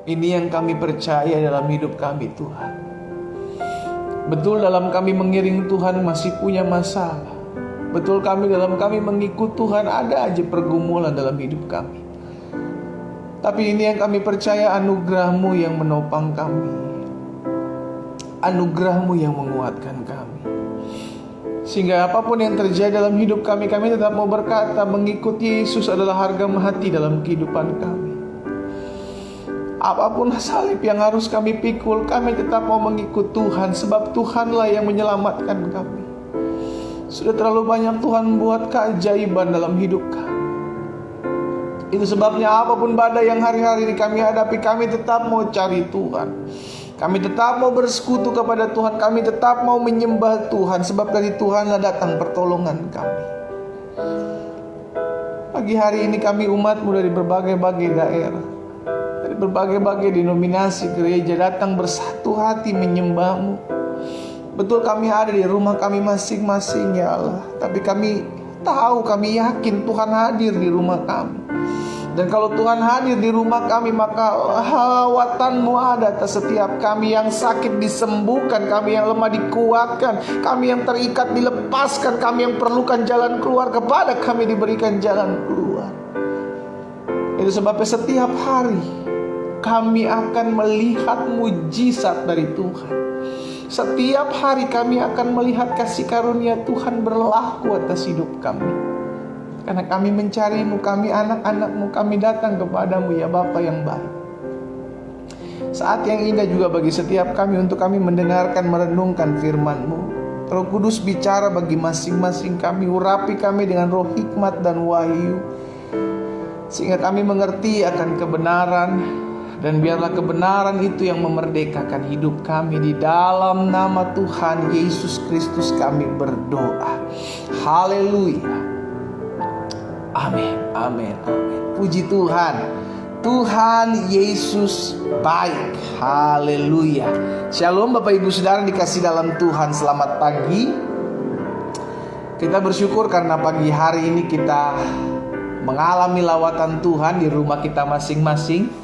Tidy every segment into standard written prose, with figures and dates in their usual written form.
Ini yang kami percaya dalam hidup kami, Tuhan. Betul, dalam kami mengiring Tuhan masih punya masalah. Betul, dalam kami mengikut Tuhan ada aja pergumulan dalam hidup kami. Tapi ini yang kami percaya, anugerah-Mu yang menopang kami, anugerah-Mu yang menguatkan kami. Sehingga apapun yang terjadi dalam hidup kami tetap mau berkata, mengikut Yesus adalah harga mati dalam kehidupan kami. Apapun salib yang harus kami pikul, kami tetap mau mengikut Tuhan, sebab Tuhanlah yang menyelamatkan kami. Sudah terlalu banyak Tuhan buat keajaiban dalam hidup kami. Itu sebabnya apapun badai yang hari-hari ini kami hadapi, kami tetap mau cari Tuhan. Kami tetap mau bersekutu kepada Tuhan. Kami tetap mau menyembah Tuhan, sebab dari Tuhanlah datang pertolongan kami. Pagi hari ini kami umat-Mu dari berbagai-bagai daerah, dari berbagai-bagai denominasi gereja, datang bersatu hati menyembah-Mu. Betul, kami ada di rumah kami masing-masing, ya Allah. Tapi kami tahu, kami yakin Tuhan hadir di rumah kami. Dan kalau Tuhan hadir di rumah kami, maka halawatan-Mu ada atas setiap kami. Yang sakit disembuhkan, kami yang lemah dikuatkan, kami yang terikat dilepaskan, kami yang perlukan jalan keluar, kepada kami diberikan jalan keluar. Itu sebabnya setiap hari kami akan melihat mujizat dari Tuhan. Setiap hari kami akan melihat kasih karunia Tuhan berlaku atas hidup kami. Karena kami mencari-Mu, kami anak-anak-Mu, kami datang kepada-Mu, ya Bapa yang baik. Saat yang indah juga bagi setiap kami untuk kami mendengarkan, merenungkan firman-Mu. Roh Kudus bicara bagi masing-masing kami, urapi kami dengan roh hikmat dan wahyu, sehingga kami mengerti akan kebenaran. Dan biarlah kebenaran itu yang memerdekakan hidup kami. Di dalam nama Tuhan Yesus Kristus kami berdoa. Haleluya. Amin, amin, amin. Puji Tuhan. Tuhan Yesus baik. Haleluya. Shalom Bapak Ibu Saudara dikasih dalam Tuhan. Selamat pagi. Kita bersyukur karena pagi hari ini kita mengalami lawatan Tuhan di rumah kita masing-masing.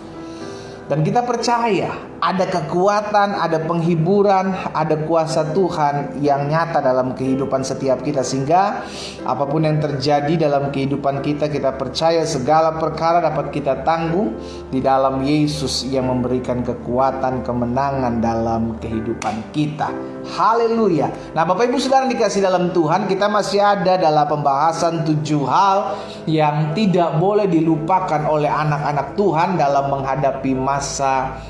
Dan kita percaya ada kekuatan, ada penghiburan, ada kuasa Tuhan yang nyata dalam kehidupan setiap kita. Sehingga apapun yang terjadi dalam kehidupan kita, kita percaya segala perkara dapat kita tanggung di dalam Yesus yang memberikan kekuatan, kemenangan dalam kehidupan kita. Haleluya. Nah Bapak Ibu Saudara dikasih dalam Tuhan, kita masih ada dalam pembahasan 7 hal yang tidak boleh dilupakan oleh anak-anak Tuhan dalam menghadapi masa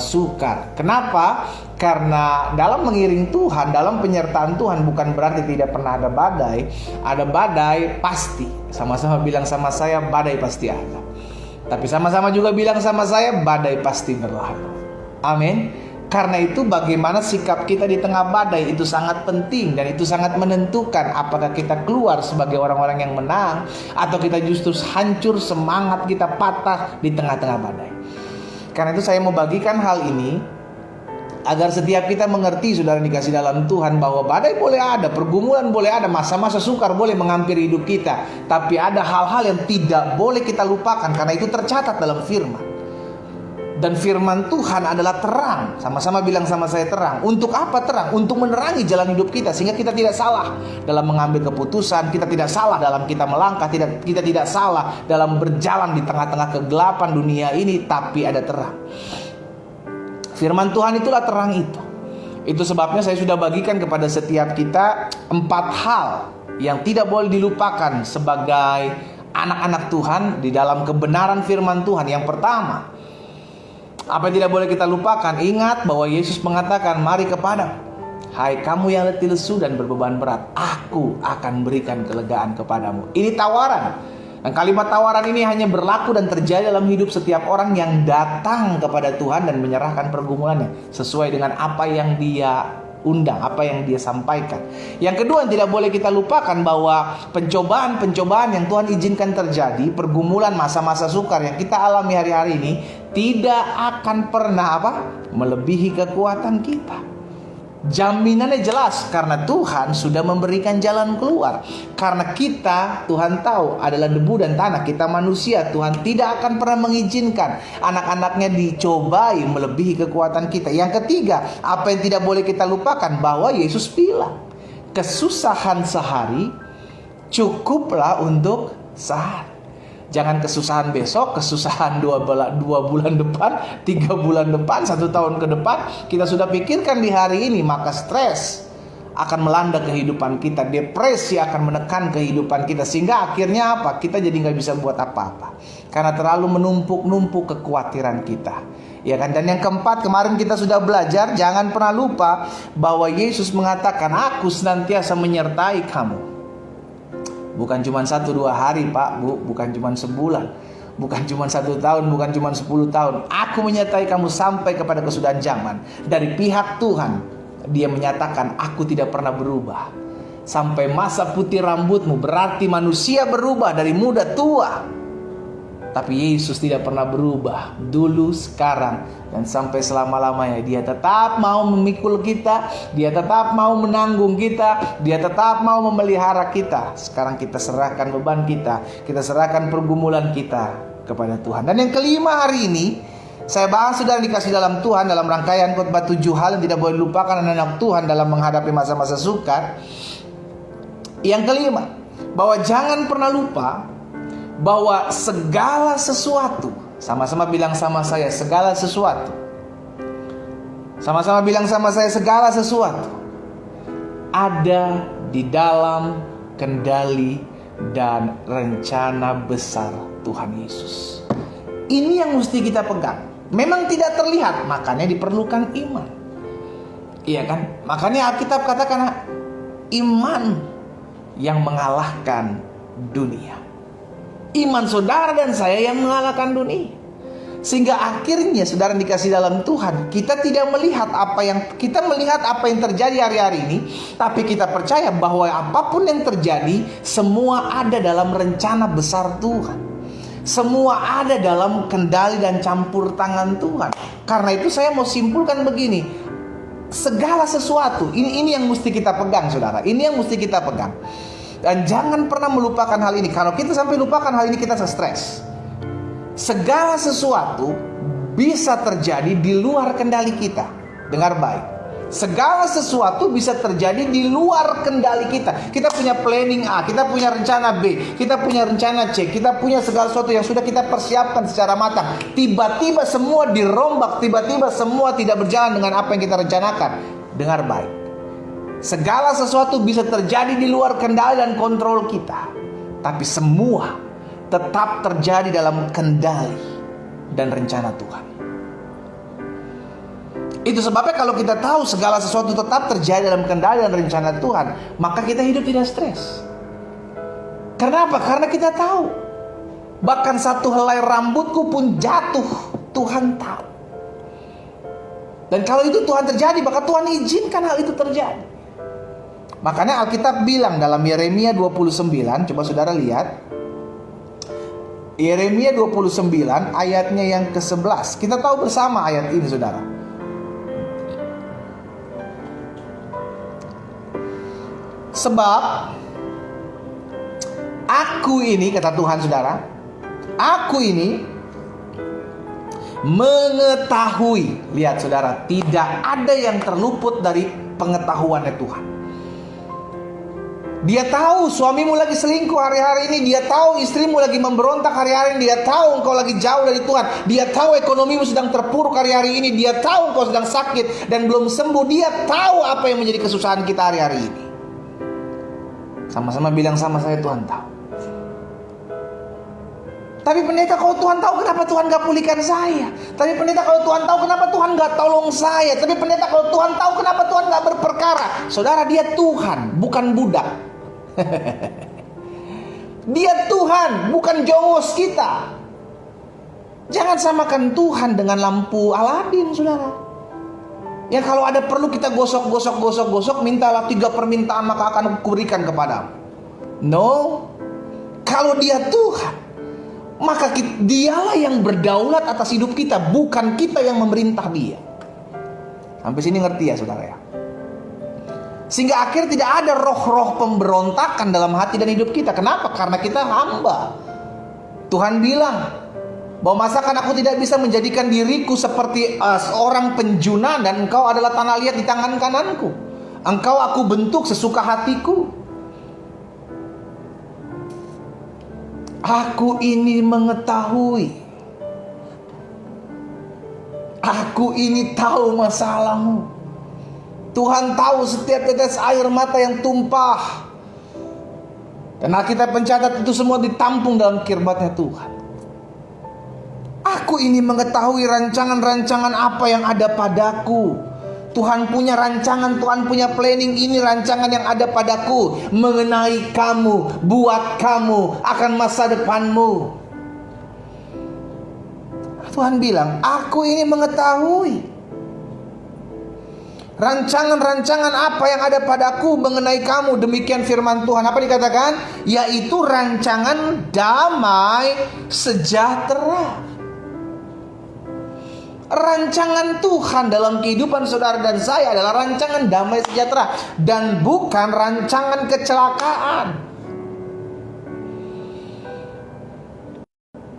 sukar. Kenapa? Karena dalam mengiring Tuhan, dalam penyertaan Tuhan, bukan berarti tidak pernah ada badai. Ada badai pasti. Sama-sama bilang sama saya, badai pasti ada. Tapi sama-sama juga bilang sama saya, badai pasti berlalu. Amin. Karena itu bagaimana sikap kita di tengah badai itu sangat penting. Dan itu sangat menentukan apakah kita keluar sebagai orang-orang yang menang, atau kita justru hancur, semangat kita patah di tengah-tengah badai. Karena itu saya mau bagikan hal ini agar setiap kita mengerti, saudara dikasih dalam Tuhan, bahwa badai boleh ada, pergumulan boleh ada, masa-masa sukar boleh menghampiri hidup kita. Tapi ada hal-hal yang tidak boleh kita lupakan, karena itu tercatat dalam firman. Dan firman Tuhan adalah terang. Sama-sama bilang sama saya, terang. Untuk apa terang? Untuk menerangi jalan hidup kita, sehingga kita tidak salah dalam mengambil keputusan, kita tidak salah dalam kita melangkah, kita tidak salah dalam berjalan di tengah-tengah kegelapan dunia ini, tapi ada terang. Firman Tuhan itulah terang itu. Itu sebabnya saya sudah bagikan kepada setiap kita 4 hal yang tidak boleh dilupakan sebagai anak-anak Tuhan di dalam kebenaran firman Tuhan. Yang pertama, apa yang tidak boleh kita lupakan? Ingat bahwa Yesus mengatakan, mari kepadaku, hai kamu yang letih lesu dan berbeban berat, aku akan berikan kelegaan kepadamu. Ini tawaran. Dan kalimat tawaran ini hanya berlaku dan terjadi dalam hidup setiap orang yang datang kepada Tuhan dan menyerahkan pergumulannya sesuai dengan apa yang dia undang, apa yang dia sampaikan. Yang kedua yang tidak boleh kita lupakan, bahwa pencobaan-pencobaan yang Tuhan izinkan terjadi, pergumulan, masa-masa sukar yang kita alami hari-hari ini, tidak akan pernah melebihi kekuatan kita. Jaminannya jelas, karena Tuhan sudah memberikan jalan keluar. Karena kita, Tuhan tahu, adalah debu dan tanah. Kita manusia, Tuhan tidak akan pernah mengizinkan anak-anaknya dicobai melebihi kekuatan kita. Yang ketiga, apa yang tidak boleh kita lupakan, bahwa Yesus bilang, kesusahan sehari cukuplah untuk sehari. Jangan kesusahan besok, kesusahan dua bulan depan, 3 bulan depan, 1 tahun ke depan. Kita sudah pikirkan di hari ini, maka stres akan melanda kehidupan kita. Depresi akan menekan kehidupan kita. Sehingga akhirnya apa? Kita jadi gak bisa buat apa-apa. Karena terlalu menumpuk-numpuk kekhawatiran kita. Ya kan? Dan yang keempat, kemarin kita sudah belajar, jangan pernah lupa bahwa Yesus mengatakan, aku senantiasa menyertai kamu. Bukan cuma 1-2 hari Pak, Bu. Bukan cuma sebulan. Bukan cuma 1 tahun. Bukan cuma 10 tahun. Aku menyertai kamu sampai kepada kesudahan zaman. Dari pihak Tuhan, Dia menyatakan, aku tidak pernah berubah. Sampai masa putih rambutmu. Berarti manusia berubah dari muda tua. Tapi Yesus tidak pernah berubah. Dulu, sekarang, dan sampai selama-lamanya. Dia tetap mau memikul kita. Dia tetap mau menanggung kita. Dia tetap mau memelihara kita. Sekarang kita serahkan beban kita. Kita serahkan pergumulan kita kepada Tuhan. Dan yang kelima hari ini, saya bahas sudah dikasih dalam Tuhan, dalam rangkaian khotbah 7 hal yang tidak boleh dilupakan anak-anak Tuhan dalam menghadapi masa-masa sukar. Yang kelima, bahwa jangan pernah lupa bahwa segala sesuatu, sama-sama bilang sama saya, segala sesuatu. Sama-sama bilang sama saya, segala sesuatu ada di dalam kendali dan rencana besar Tuhan Yesus. Ini yang mesti kita pegang. Memang tidak terlihat, makanya diperlukan iman. Iya kan? Makanya Alkitab katakan, iman yang mengalahkan dunia. Iman saudara dan saya yang mengalahkan dunia. Sehingga akhirnya saudara dikasih dalam Tuhan, kita tidak melihat kita melihat apa yang terjadi hari-hari ini, tapi kita percaya bahwa apapun yang terjadi, semua ada dalam rencana besar Tuhan. Semua ada dalam kendali dan campur tangan Tuhan. Karena itu saya mau simpulkan begini, segala sesuatu, ini yang mesti kita pegang saudara. Ini yang mesti kita pegang. Dan jangan pernah melupakan hal ini. Kalau kita sampai lupakan hal ini, kita stres. Segala sesuatu bisa terjadi di luar kendali kita. Dengar baik. Segala sesuatu bisa terjadi di luar kendali kita. Kita punya planning A, kita punya rencana B, kita punya rencana C, kita punya segala sesuatu yang sudah kita persiapkan secara matang. Tiba-tiba semua dirombak, tiba-tiba semua tidak berjalan dengan apa yang kita rencanakan. Dengar baik. Segala sesuatu bisa terjadi di luar kendali dan kontrol kita. Tapi semua tetap terjadi dalam kendali dan rencana Tuhan. Itu sebabnya kalau kita tahu segala sesuatu tetap terjadi dalam kendali dan rencana Tuhan, maka kita hidup tidak stres. Kenapa? Karena kita tahu. Bahkan satu helai rambutku pun jatuh, Tuhan tahu. Dan kalau itu Tuhan terjadi, maka Tuhan izinkan hal itu terjadi. Makanya Alkitab bilang dalam Yeremia 29, coba saudara lihat. Yeremia 29 ayatnya yang ke-11. Kita tahu bersama ayat ini saudara. Sebab aku ini, kata Tuhan saudara, aku ini mengetahui. Lihat saudara, tidak ada yang terluput dari pengetahuannya Tuhan. Dia tahu suamimu lagi selingkuh hari-hari ini. Dia tahu istrimu lagi memberontak hari-hari ini. Dia tahu engkau lagi jauh dari Tuhan. Dia tahu ekonomimu sedang terpuruk hari-hari ini. Dia tahu engkau sedang sakit dan belum sembuh. Dia tahu apa yang menjadi kesusahan kita hari-hari ini. Sama-sama bilang sama saya, Tuhan tahu. Tapi pendeta, kalau Tuhan tahu, kenapa Tuhan gak pulihkan saya? Tapi pendeta, kalau Tuhan tahu, kenapa Tuhan gak tolong saya? Tapi pendeta, kalau Tuhan tahu, kenapa Tuhan gak berperkara? Saudara, dia Tuhan, bukan budak. Dia Tuhan, bukan jongos kita. Jangan samakan Tuhan dengan lampu Aladin, saudara. Ya kalau ada perlu kita gosok, mintalah 3 permintaan maka akan kuberikan kepadamu. No. Kalau dia Tuhan, maka dialah yang berdaulat atas hidup kita, bukan kita yang memerintah dia. Sampai sini ngerti ya saudara ya? Sehingga akhirnya tidak ada roh-roh pemberontakan dalam hati dan hidup kita. Kenapa? Karena kita hamba. Tuhan bilang bahwa masakan aku tidak bisa menjadikan diriku seperti seorang penjuna, dan engkau adalah tanah liat di tangan kananku. Engkau aku bentuk sesuka hatiku. Aku ini mengetahui. Aku ini tahu masalahmu. Tuhan tahu setiap tetes air mata yang tumpah. Dan Alkitab mencatat itu semua ditampung dalam kirbatnya Tuhan. Aku ini mengetahui rancangan-rancangan apa yang ada padaku. Tuhan punya rancangan, Tuhan punya planning. Ini rancangan yang ada padaku mengenai kamu, buat kamu, akan masa depanmu. Tuhan bilang, aku ini mengetahui rancangan-rancangan apa yang ada padaku mengenai kamu. Demikian firman Tuhan. Apa dikatakan? Yaitu rancangan damai sejahtera. Rancangan Tuhan dalam kehidupan saudara dan saya adalah rancangan damai sejahtera, dan bukan rancangan kecelakaan.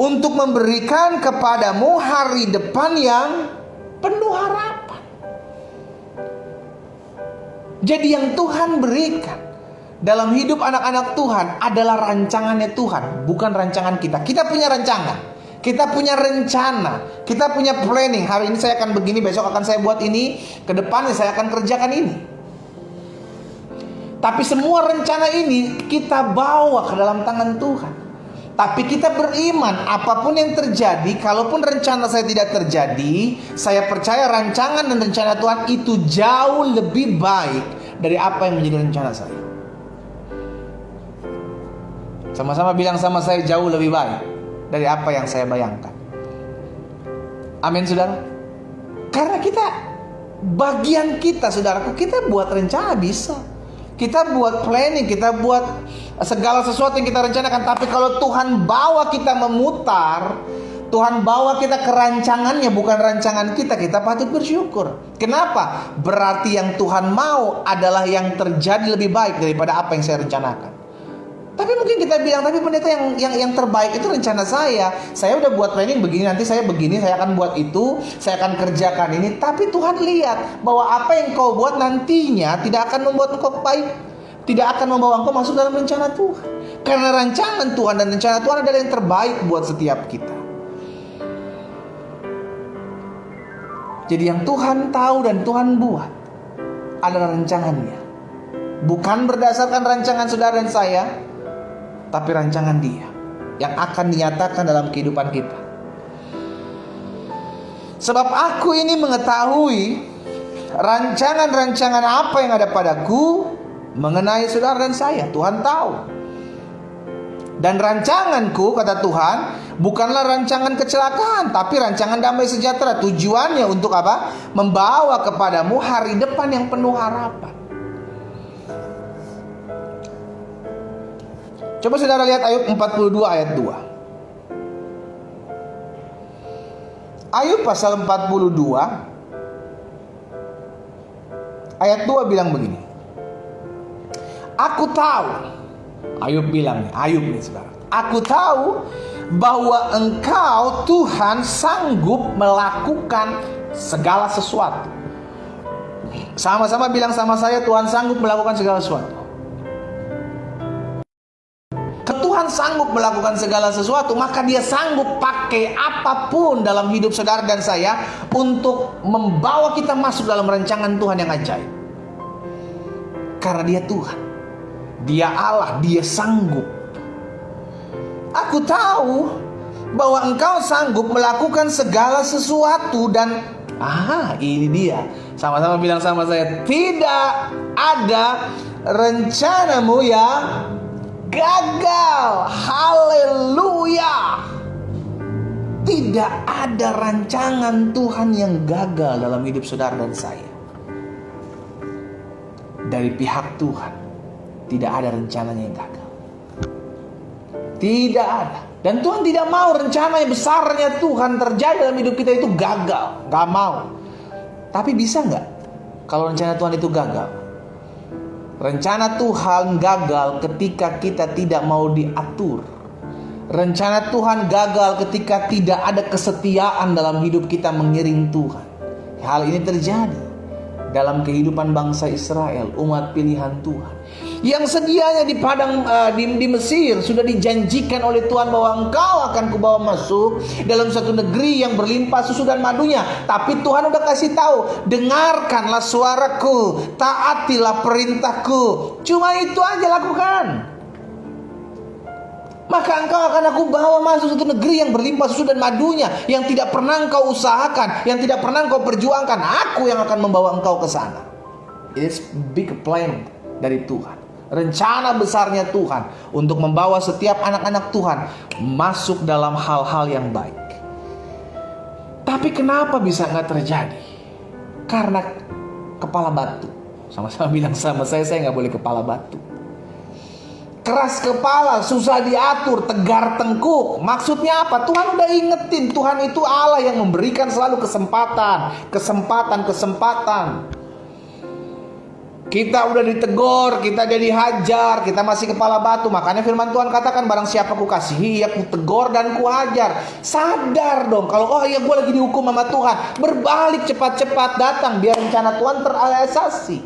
Untuk memberikan kepadamu hari depan yang penuh harapan. Jadi yang Tuhan berikan dalam hidup anak-anak Tuhan adalah rancangannya Tuhan, bukan rancangan kita. Kita punya rancangan, kita punya rencana, kita punya planning. Hari ini saya akan begini, besok akan saya buat ini, ke depannya saya akan kerjakan ini. Tapi semua rencana ini kita bawa ke dalam tangan Tuhan. Tapi kita beriman, apapun yang terjadi, kalaupun rencana saya tidak terjadi, saya percaya rancangan dan rencana Tuhan itu jauh lebih baik dari apa yang menjadi rencana saya. Sama-sama bilang sama saya, jauh lebih baik dari apa yang saya bayangkan. Amin, saudara. Karena kita, bagian kita, saudaraku, kita buat rencana bisa. Kita buat planning, kita buat segala sesuatu yang kita rencanakan. Tapi kalau Tuhan bawa kita memutar, Tuhan bawa kita ke rancangannya, bukan rancangan kita, kita patut bersyukur. Kenapa? Berarti yang Tuhan mau adalah yang terjadi lebih baik daripada apa yang saya rencanakan. Tapi mungkin kita bilang, tapi pendeta, yang terbaik itu rencana saya. Saya udah buat planning begini, nanti saya begini, saya akan buat itu, saya akan kerjakan ini. Tapi Tuhan lihat bahwa apa yang kau buat nantinya tidak akan membuat engkau baik, tidak akan membawa engkau masuk dalam rencana Tuhan. Karena rancangan Tuhan dan rencana Tuhan adalah yang terbaik buat setiap kita. Jadi yang Tuhan tahu dan Tuhan buat adalah rancangannya, bukan berdasarkan rancangan saudara dan saya, tapi rancangan Dia yang akan dinyatakan dalam kehidupan kita. Sebab aku ini mengetahui rancangan-rancangan apa yang ada padaku mengenai saudara dan saya. Tuhan tahu. Dan rancanganku, kata Tuhan, bukanlah rancangan kecelakaan, tapi rancangan damai sejahtera. Tujuannya untuk apa? Membawa kepadamu hari depan yang penuh harapan. Coba saudara lihat Ayub 42 ayat 2. Ayub pasal 42 ayat 2 bilang begini. Aku tahu, Ayub bilang, Ayub nih saudara, aku tahu bahwa Engkau Tuhan sanggup melakukan segala sesuatu. Sama-sama bilang sama saya, Tuhan sanggup melakukan segala sesuatu. Tuhan sanggup melakukan segala sesuatu, maka Dia sanggup pakai apapun dalam hidup saudara dan saya untuk membawa kita masuk dalam rancangan Tuhan yang ajaib. Karena Dia Tuhan, Dia Allah, Dia sanggup. Aku tahu bahwa Engkau sanggup melakukan segala sesuatu, dan ini dia. Sama-sama bilang sama saya, tidak ada rencanamu yang gagal. Haleluya. Tidak ada rancangan Tuhan yang gagal dalam hidup saudara dan saya. Dari pihak Tuhan tidak ada rencananya yang gagal. Tidak ada. Dan Tuhan tidak mau rencana yang besarnya Tuhan terjadi dalam hidup kita itu gagal. Gak mau. Tapi bisa gak kalau rencana Tuhan itu gagal? Rencana Tuhan gagal ketika kita tidak mau diatur. Rencana Tuhan gagal ketika tidak ada kesetiaan dalam hidup kita mengiring Tuhan. Hal ini terjadi dalam kehidupan bangsa Israel, umat pilihan Tuhan, yang sedianya di padang di Mesir sudah dijanjikan oleh Tuhan bahwa engkau akan kubawa masuk dalam satu negeri yang berlimpah susu dan madunya. Tapi Tuhan udah kasih tahu, dengarkanlah suaraku, taatilah perintahku. Cuma itu aja lakukan. Maka engkau akan aku bawa masuk satu negeri yang berlimpah susu dan madunya, yang tidak pernah engkau usahakan, yang tidak pernah engkau perjuangkan. Aku yang akan membawa engkau ke sana. It's big plan dari Tuhan. Rencana besarnya Tuhan untuk membawa setiap anak-anak Tuhan masuk dalam hal-hal yang baik. Tapi kenapa bisa nggak terjadi? Karena kepala batu. Sama-sama bilang sama saya nggak boleh kepala batu. Keras kepala, susah diatur, tegar tengkuk. Maksudnya apa? Tuhan udah ingetin, Tuhan itu Allah yang memberikan selalu kesempatan. Kita udah ditegur, kita jadi hajar, kita masih kepala batu. Makanya firman Tuhan katakan, barang siapa ku kasihi, ya ku tegur dan ku hajar. Sadar dong, kalau gue lagi dihukum sama Tuhan, berbalik cepat-cepat datang, biar rencana Tuhan terrealisasi,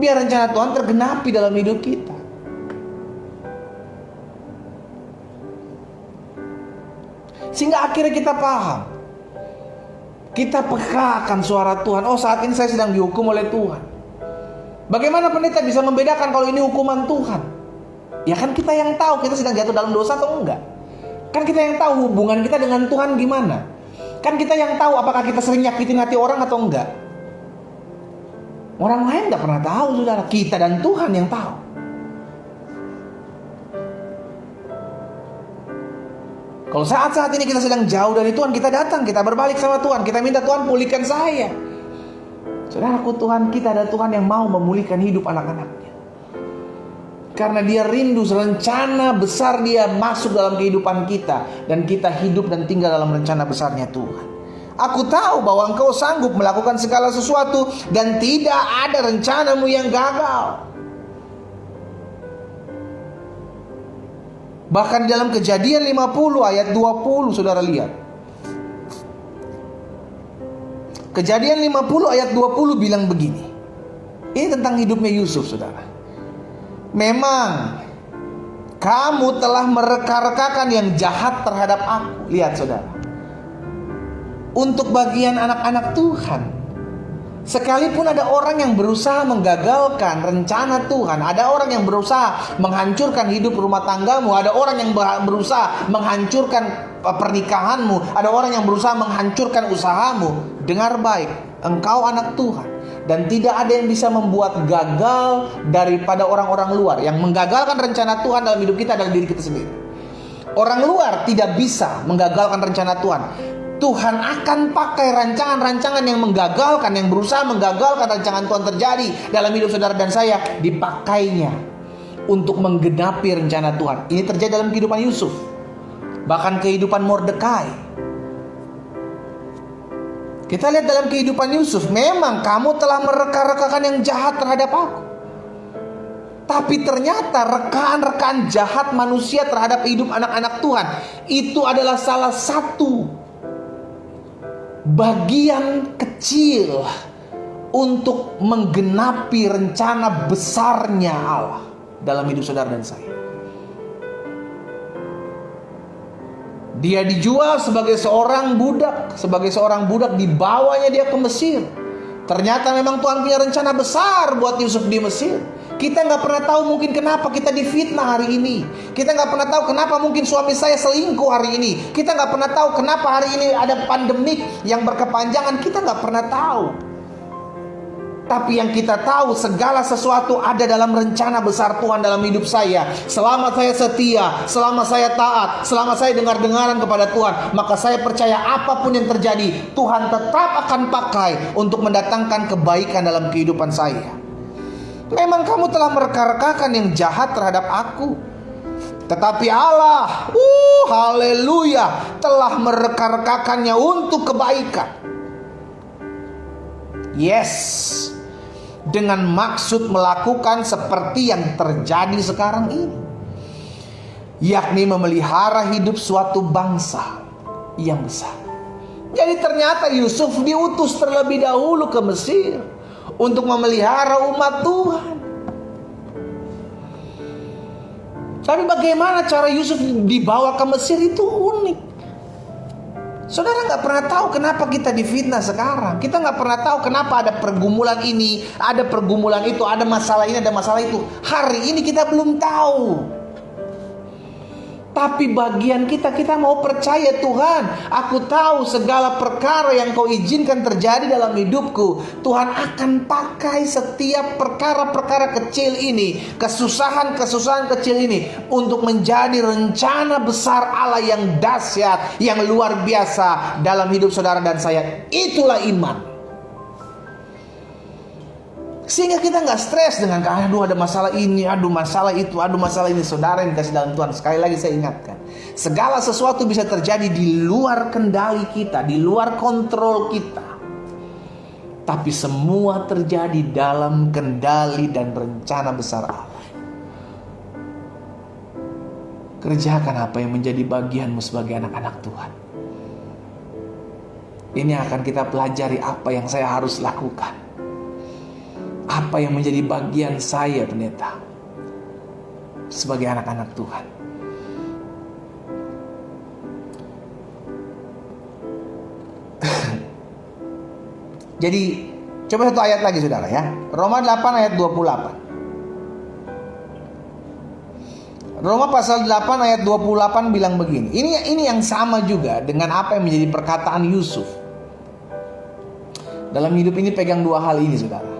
biar rencana Tuhan tergenapi dalam hidup kita. Sehingga akhirnya kita paham, kita peka akan suara Tuhan. Oh, saat ini saya sedang dihukum oleh Tuhan. Bagaimana pendeta bisa membedakan kalau ini hukuman Tuhan? Ya kan kita yang tahu kita sedang jatuh dalam dosa atau enggak. Kan kita yang tahu hubungan kita dengan Tuhan gimana. Kan kita yang tahu apakah kita sering nyakitin hati orang atau enggak. Orang lain gak pernah tahu, saudara. Kita dan Tuhan yang tahu. Kalau saat-saat ini kita sedang jauh dari Tuhan, kita datang, kita berbalik sama Tuhan, kita minta Tuhan pulihkan saya. Saudaraku, Tuhan kita ada Tuhan yang mau memulihkan hidup anak-anaknya. Karena dia rindu, rencana besar dia masuk dalam kehidupan kita. Dan kita hidup dan tinggal dalam rencana besarnya Tuhan. Aku tahu bahwa engkau sanggup melakukan segala sesuatu dan tidak ada rencanamu yang gagal. Bahkan dalam Kejadian 50 ayat 20, saudara lihat. Kejadian 50 ayat 20 bilang begini. Ini tentang hidupnya Yusuf, saudara. Memang kamu telah mereka-rekakan yang jahat terhadap aku. Lihat, saudara. Untuk bagian anak-anak Tuhan, sekalipun ada orang yang berusaha menggagalkan rencana Tuhan, ada orang yang berusaha menghancurkan hidup rumah tanggamu, ada orang yang berusaha menghancurkan pernikahanmu, ada orang yang berusaha menghancurkan usahamu. Dengar baik, engkau anak Tuhan, dan tidak ada yang bisa membuat gagal daripada orang-orang luar. Yang menggagalkan rencana Tuhan dalam hidup kita adalah diri kita sendiri. Orang luar tidak bisa menggagalkan rencana Tuhan. Tuhan akan pakai rancangan-rancangan yang menggagalkan, yang berusaha menggagalkan rancangan Tuhan terjadi dalam hidup saudara dan saya, dipakainya untuk menggenapi rencana Tuhan. Ini terjadi dalam kehidupan Yusuf, bahkan kehidupan Mordekai. Kita lihat dalam kehidupan Yusuf, memang kamu telah mereka-rekakan yang jahat terhadap aku. Tapi ternyata rekaan-rekaan jahat manusia terhadap hidup anak-anak Tuhan itu adalah salah satu bagian kecil untuk menggenapi rencana besarnya Allah dalam hidup saudara dan saya. Dia dijual sebagai seorang budak, dibawanya dia ke Mesir. Ternyata memang Tuhan punya rencana besar buat Yusuf di Mesir. Kita gak pernah tahu mungkin kenapa kita difitnah hari ini. Kita gak pernah tahu kenapa mungkin suami saya selingkuh hari ini. Kita gak pernah tahu kenapa hari ini ada pandemik yang berkepanjangan. Kita gak pernah tahu. Tapi yang kita tahu, segala sesuatu ada dalam rencana besar Tuhan dalam hidup saya. Selama saya setia, selama saya taat, selama saya dengar-dengaran kepada Tuhan, maka saya percaya apapun yang terjadi, Tuhan tetap akan pakai untuk mendatangkan kebaikan dalam kehidupan saya. Memang kamu telah mereka-rekakan yang jahat terhadap aku, tetapi Allah, haleluya, telah mereka-rekakannya untuk kebaikan. Yes, dengan maksud melakukan seperti yang terjadi sekarang ini, yakni memelihara hidup suatu bangsa yang besar. Jadi ternyata Yusuf diutus terlebih dahulu ke Mesir untuk memelihara umat Tuhan. Tapi bagaimana cara Yusuf dibawa ke Mesir itu unik. Saudara nggak pernah tahu kenapa kita difitnah sekarang. Kita nggak pernah tahu kenapa ada pergumulan ini, ada pergumulan itu, ada masalah ini, ada masalah itu. Hari ini kita belum tahu. Tapi bagian kita mau percaya, Tuhan, aku tahu segala perkara yang kau izinkan terjadi dalam hidupku, Tuhan akan pakai setiap perkara-perkara kecil ini, kesusahan-kesusahan kecil ini, untuk menjadi rencana besar Allah yang dahsyat, yang luar biasa dalam hidup saudara dan saya. Itulah iman. Sehingga kita gak stres dengan aduh ada masalah ini, aduh masalah itu, aduh masalah ini. Saudara yang dikasih dalam Tuhan, sekali lagi saya ingatkan, segala sesuatu bisa terjadi di luar kendali kita, di luar kontrol kita. Tapi semua terjadi dalam kendali dan rencana besar Allah. Kerjakan apa yang menjadi bagianmu sebagai anak-anak Tuhan. Ini akan kita pelajari apa yang saya harus lakukan. Apa yang menjadi bagian saya, pendeta, sebagai anak-anak Tuhan. Jadi coba satu ayat lagi saudara ya. Roma 8 ayat 28. Roma pasal 8 ayat 28 bilang begini. Ini yang sama juga dengan apa yang menjadi perkataan Yusuf. Dalam hidup ini pegang dua hal ini saudara.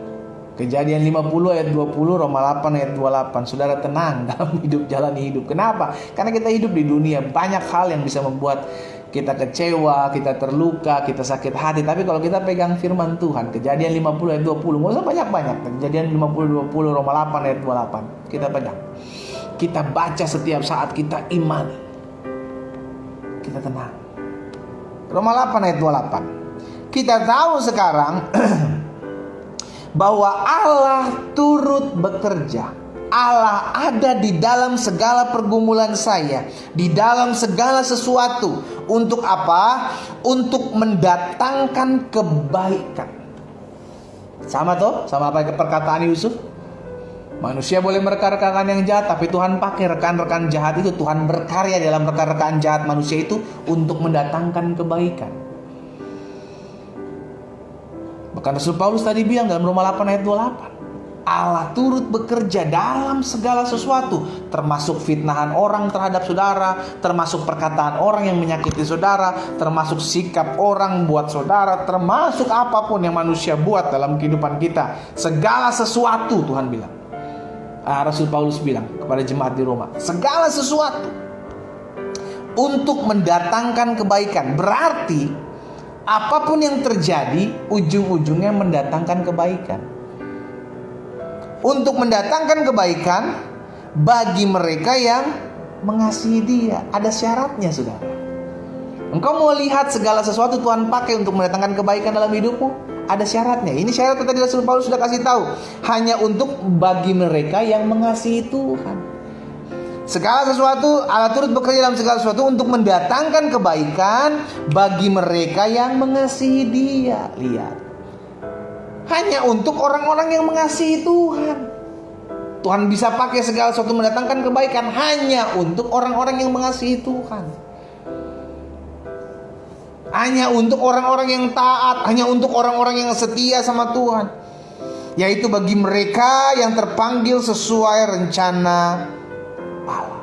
Kejadian 50 ayat 20, Roma 8 ayat 28. Saudara tenang dalam hidup, jalani hidup. Kenapa? Karena kita hidup di dunia, banyak hal yang bisa membuat kita kecewa, kita terluka, kita sakit hati. Tapi kalau kita pegang firman Tuhan, Kejadian 50 ayat 20, nggak usah banyak-banyak. Kejadian 50 20, Roma 8 ayat 28. Kita pegang. Kita baca setiap saat, kita imani. Kita tenang. Roma 8 ayat 28. Kita tahu sekarang bahwa Allah turut bekerja. Allah ada di dalam segala pergumulan saya, di dalam segala sesuatu. Untuk apa? Untuk mendatangkan kebaikan. Sama toh? Sama apa perkataan Yusuf? Manusia boleh merekan-rekan yang jahat, tapi Tuhan pakai rekan-rekan jahat itu. Tuhan berkarya dalam rekan-rekan jahat manusia itu untuk mendatangkan kebaikan. Bahkan Rasul Paulus tadi bilang dalam Roma 8 ayat 28, Allah turut bekerja dalam segala sesuatu, termasuk fitnahan orang terhadap saudara, termasuk perkataan orang yang menyakiti saudara, termasuk sikap orang buat saudara, termasuk apapun yang manusia buat dalam kehidupan kita. Segala sesuatu Tuhan bilang. Rasul Paulus bilang kepada jemaat di Roma, segala sesuatu untuk mendatangkan kebaikan. Berarti apapun yang terjadi, ujung-ujungnya mendatangkan kebaikan. Untuk mendatangkan kebaikan bagi mereka yang mengasihi Dia. Ada syaratnya, saudara. Engkau mau lihat segala sesuatu Tuhan pakai untuk mendatangkan kebaikan dalam hidupmu? Ada syaratnya. Ini syarat tadi Rasul Paulus sudah kasih tahu. Hanya untuk bagi mereka yang mengasihi Tuhan. Segala sesuatu, Allah turut bekerja dalam segala sesuatu untuk mendatangkan kebaikan bagi mereka yang mengasihi Dia. Lihat, hanya untuk orang-orang yang mengasihi Tuhan. Tuhan bisa pakai segala sesuatu mendatangkan kebaikan hanya untuk orang-orang yang mengasihi Tuhan. Hanya untuk orang-orang yang taat, hanya untuk orang-orang yang setia sama Tuhan. Yaitu bagi mereka yang terpanggil sesuai rencana Allah.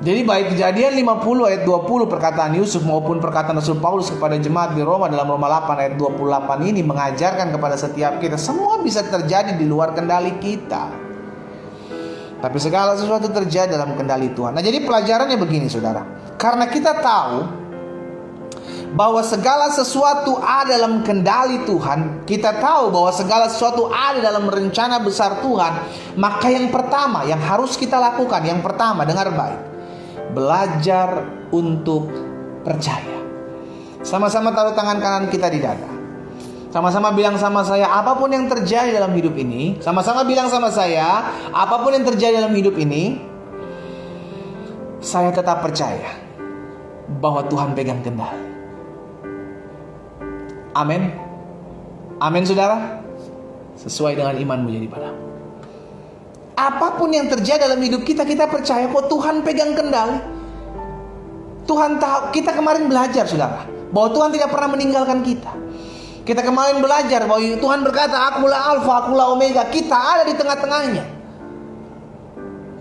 Jadi baik Kejadian 50 ayat 20 perkataan Yusuf maupun perkataan Rasul Paulus kepada jemaat di Roma dalam Roma 8 ayat 28 ini mengajarkan kepada setiap kita, semua bisa terjadi di luar kendali kita. Tapi segala sesuatu terjadi dalam kendali Tuhan. Nah, jadi pelajarannya begini, saudara. Karena kita tahu bahwa segala sesuatu ada dalam kendali Tuhan, kita tahu bahwa segala sesuatu ada dalam rencana besar Tuhan, maka yang pertama yang harus kita lakukan, yang pertama, dengar baik, belajar untuk percaya. Sama-sama taruh tangan kanan kita di dada. Sama-sama bilang sama saya, apapun yang terjadi dalam hidup ini. Sama-sama bilang sama saya, apapun yang terjadi dalam hidup ini, saya tetap percaya bahwa Tuhan pegang kendali. Amin. Amin saudara. Sesuai dengan imanmu jadi padamu. Apapun yang terjadi dalam hidup kita, kita percaya kok Tuhan pegang kendali. Tuhan tahu. Kita kemarin belajar saudara, bahwa Tuhan tidak pernah meninggalkan kita. Kita kemarin belajar bahwa Tuhan berkata, akulah Alfa, akulah Omega. Kita ada di tengah-tengahnya.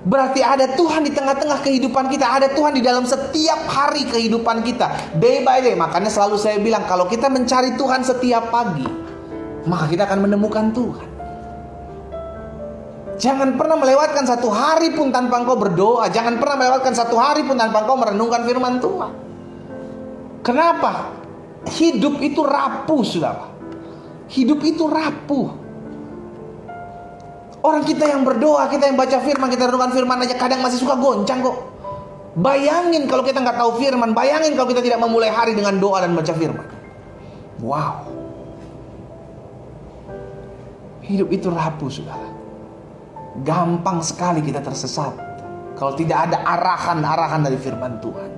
Berarti ada Tuhan di tengah-tengah kehidupan kita. Ada Tuhan di dalam setiap hari kehidupan kita, day by day. Makanya selalu saya bilang, kalau kita mencari Tuhan setiap pagi, maka kita akan menemukan Tuhan. Jangan pernah melewatkan satu hari pun tanpa engkau berdoa. Jangan pernah melewatkan satu hari pun tanpa engkau merenungkan firman Tuhan. Kenapa? Hidup itu rapuh, saudara. Hidup itu rapuh. Orang kita yang berdoa, kita yang baca firman, kita renungkan firman aja kadang masih suka goncang kok. Bayangin kalau kita nggak tahu firman. Bayangin kalau kita tidak memulai hari dengan doa dan baca firman. Wow. Hidup itu rapuh, saudara. Gampang sekali kita tersesat kalau tidak ada arahan-arahan dari firman Tuhan.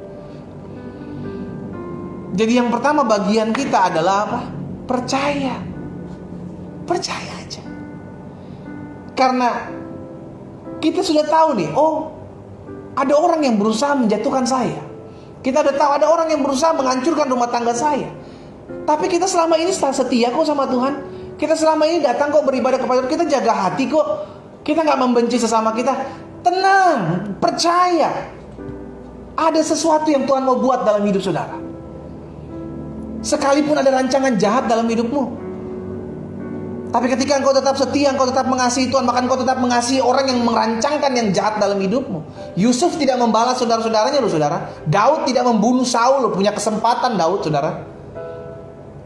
Jadi yang pertama bagian kita adalah apa? Percaya. Percaya aja. Karena kita sudah tahu nih, oh, ada orang yang berusaha menjatuhkan saya. Kita sudah tahu ada orang yang berusaha menghancurkan rumah tangga saya. Tapi kita selama ini setia kok sama Tuhan. Kita selama ini datang kok beribadah kepada Tuhan. Kita jaga hati kok. Kita gak membenci sesama kita. Tenang, percaya. Ada sesuatu yang Tuhan mau buat dalam hidup saudara. Sekalipun ada rancangan jahat dalam hidupmu, tapi ketika engkau tetap setia, engkau tetap mengasihi Tuhan, maka engkau tetap mengasihi orang yang merancangkan yang jahat dalam hidupmu. Yusuf tidak membalas saudara-saudaranya loh saudara. Daud tidak membunuh Saul loh. Punya kesempatan Daud saudara.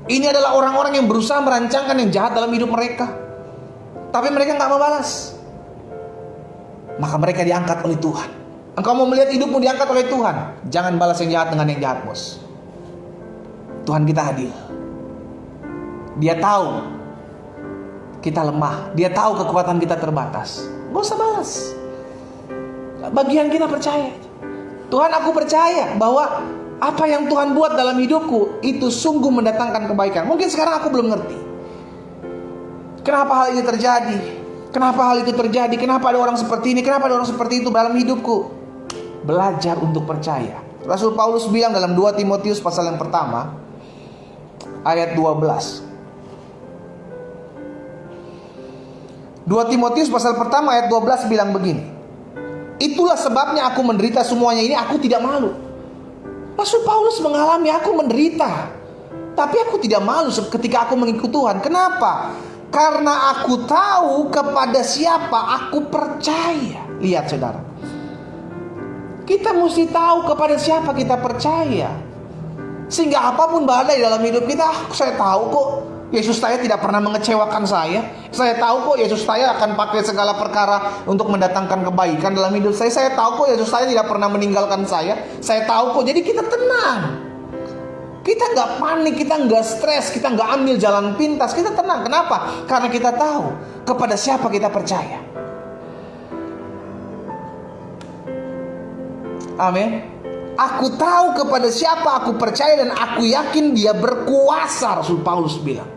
Ini adalah orang-orang yang berusaha merancangkan yang jahat dalam hidup mereka, tapi mereka gak membalas. Maka mereka diangkat oleh Tuhan. Engkau mau melihat hidupmu diangkat oleh Tuhan, jangan balas yang jahat dengan yang jahat, bos. Tuhan kita adil. Dia tahu kita lemah. Dia tahu kekuatan kita terbatas. Gak usah balas. Bagian kita percaya. Tuhan, aku percaya bahwa apa yang Tuhan buat dalam hidupku itu sungguh mendatangkan kebaikan. Mungkin sekarang aku belum ngerti kenapa hal ini terjadi. Kenapa hal itu terjadi? Kenapa ada orang seperti ini? Kenapa ada orang seperti itu dalam hidupku? Belajar untuk percaya. Rasul Paulus bilang dalam 2 Timotius pasal yang pertama ayat 12. 2 Timotius pasal pertama ayat 12 bilang begini. Itulah sebabnya aku menderita semuanya ini, aku tidak malu. Rasul Paulus mengalami, aku menderita, tapi aku tidak malu ketika aku mengikut Tuhan. Kenapa? Karena aku tahu kepada siapa aku percaya. Lihat saudara, kita mesti tahu kepada siapa kita percaya. Sehingga apapun badai dalam hidup kita, saya tahu kok Yesus saya tidak pernah mengecewakan saya. Saya tahu kok Yesus saya akan pakai segala perkara untuk mendatangkan kebaikan dalam hidup saya. Saya tahu kok Yesus saya tidak pernah meninggalkan saya. Saya tahu kok. Jadi kita tenang. Kita gak panik, kita gak stres, kita gak ambil jalan pintas. Kita tenang. Kenapa? Karena kita tahu kepada siapa kita percaya. Amin. Aku tahu kepada siapa aku percaya dan aku yakin dia berkuasa, Rasul Paulus bilang.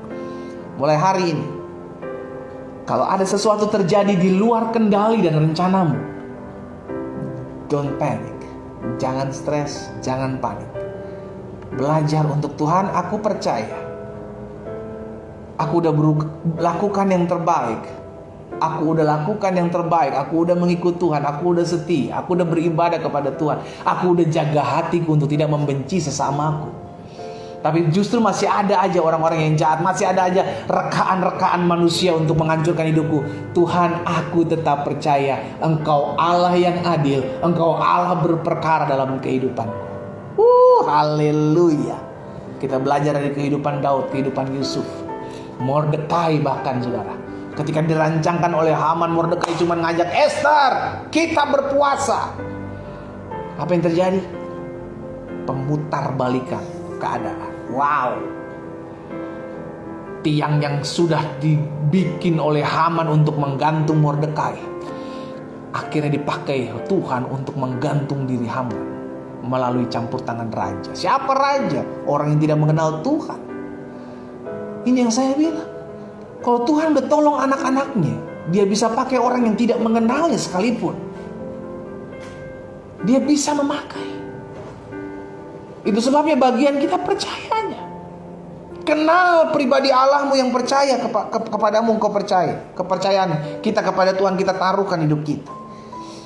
Mulai hari ini, kalau ada sesuatu terjadi di luar kendali dan rencanamu, don't panic. Jangan stres, jangan panik. Belajar untuk Tuhan, aku percaya. Aku udah lakukan yang terbaik. Aku udah lakukan yang terbaik. Aku udah mengikut Tuhan. Aku udah setia. Aku udah beribadah kepada Tuhan. Aku udah jaga hatiku untuk tidak membenci sesamaku. Tapi justru masih ada aja orang-orang yang jahat. Masih ada aja rekaan-rekaan manusia untuk menghancurkan hidupku. Tuhan, aku tetap percaya Engkau Allah yang adil. Engkau Allah berperkara dalam kehidupanku. Haleluya. Kita belajar dari kehidupan Daud, kehidupan Yusuf, Mordekai bahkan saudara. Ketika dirancangkan oleh Haman, Mordekai cuma ngajak Esther, kita berpuasa. Apa yang terjadi? Pemutarbalikan keadaan. Wow. tiang yang sudah dibikin oleh Haman untuk menggantung Mordekai, akhirnya dipakai Tuhan untuk menggantung diri Haman melalui campur tangan raja. Siapa raja? Orang yang tidak mengenal Tuhan. Ini yang saya bilang, kalau Tuhan udah tolong anak-anaknya, dia bisa pakai orang yang tidak mengenalnya sekalipun. Dia bisa memakai. Itu sebabnya bagian kita percayanya. Kenal pribadi Allahmu yang percaya kepadamu, engkau percaya. Kepercayaan kita kepada Tuhan kita taruhkan hidup kita.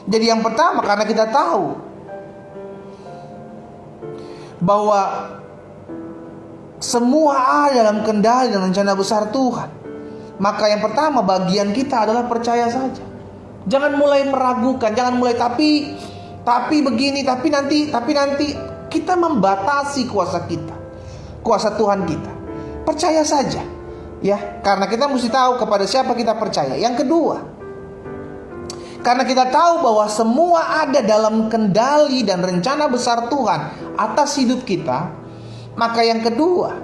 Jadi yang pertama, karena kita tahu bahwa semua ada dalam kendali dan rencana besar Tuhan, maka yang pertama bagian kita adalah percaya saja. Jangan mulai meragukan, jangan mulai tapi begini, tapi nanti. Kita membatasi kuasa kita, kuasa Tuhan kita. Percaya saja, ya, karena kita mesti tahu kepada siapa kita percaya. Yang kedua, karena kita tahu bahwa semua ada dalam kendali dan rencana besar Tuhan atas hidup kita, maka yang kedua,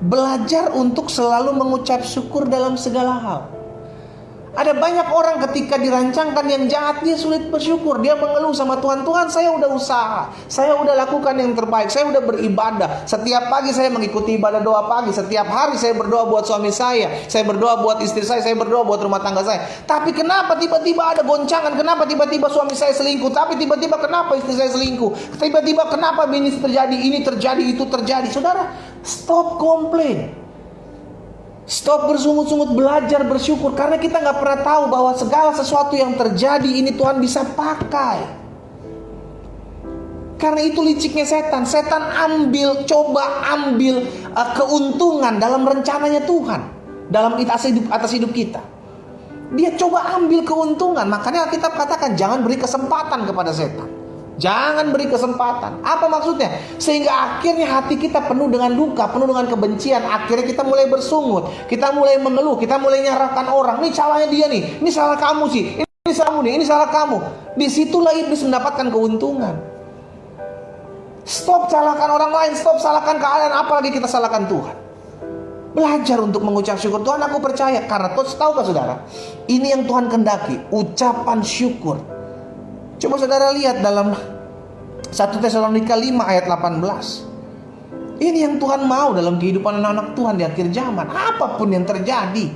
belajar untuk selalu mengucap syukur dalam segala hal. Ada banyak orang ketika dirancangkan yang jahat, dia sulit bersyukur. Dia mengeluh sama Tuhan, Tuhan saya udah usaha, saya udah lakukan yang terbaik, saya udah beribadah. Setiap pagi saya mengikuti ibadah doa pagi, setiap hari saya berdoa buat suami saya berdoa buat istri saya berdoa buat rumah tangga saya. Tapi kenapa tiba-tiba ada goncangan? Kenapa tiba-tiba suami saya selingkuh? Tapi tiba-tiba kenapa istri saya selingkuh? Tiba-tiba kenapa ini terjadi, itu terjadi? Saudara, stop komplain. Stop bersungut-sungut, belajar bersyukur. Karena kita gak pernah tahu bahwa segala sesuatu yang terjadi ini Tuhan bisa pakai. Karena itu liciknya setan. Setan coba ambil keuntungan dalam rencananya Tuhan, dalam atas hidup kita. Dia coba ambil keuntungan. Makanya kita katakan jangan beri kesempatan kepada setan. Jangan beri kesempatan. Apa maksudnya? Sehingga akhirnya hati kita penuh dengan duka, penuh dengan kebencian. Akhirnya kita mulai bersungut, kita mulai mengeluh, kita mulai nyalahkan orang. Ini salahnya dia nih, ini salah kamu sih, ini salahmu nih, ini salah kamu. Disitulah iblis mendapatkan keuntungan. Stop salahkan orang lain, stop salahkan keadaan, apalagi kita salahkan Tuhan. Belajar untuk mengucap syukur. Tuhan, aku percaya. Karena tahukah saudara, ini yang Tuhan kendaki, ucapan syukur. Coba saudara lihat dalam 1 Tesalonika 5 ayat 18. Ini yang Tuhan mau dalam kehidupan anak-anak Tuhan di akhir zaman. Apapun yang terjadi,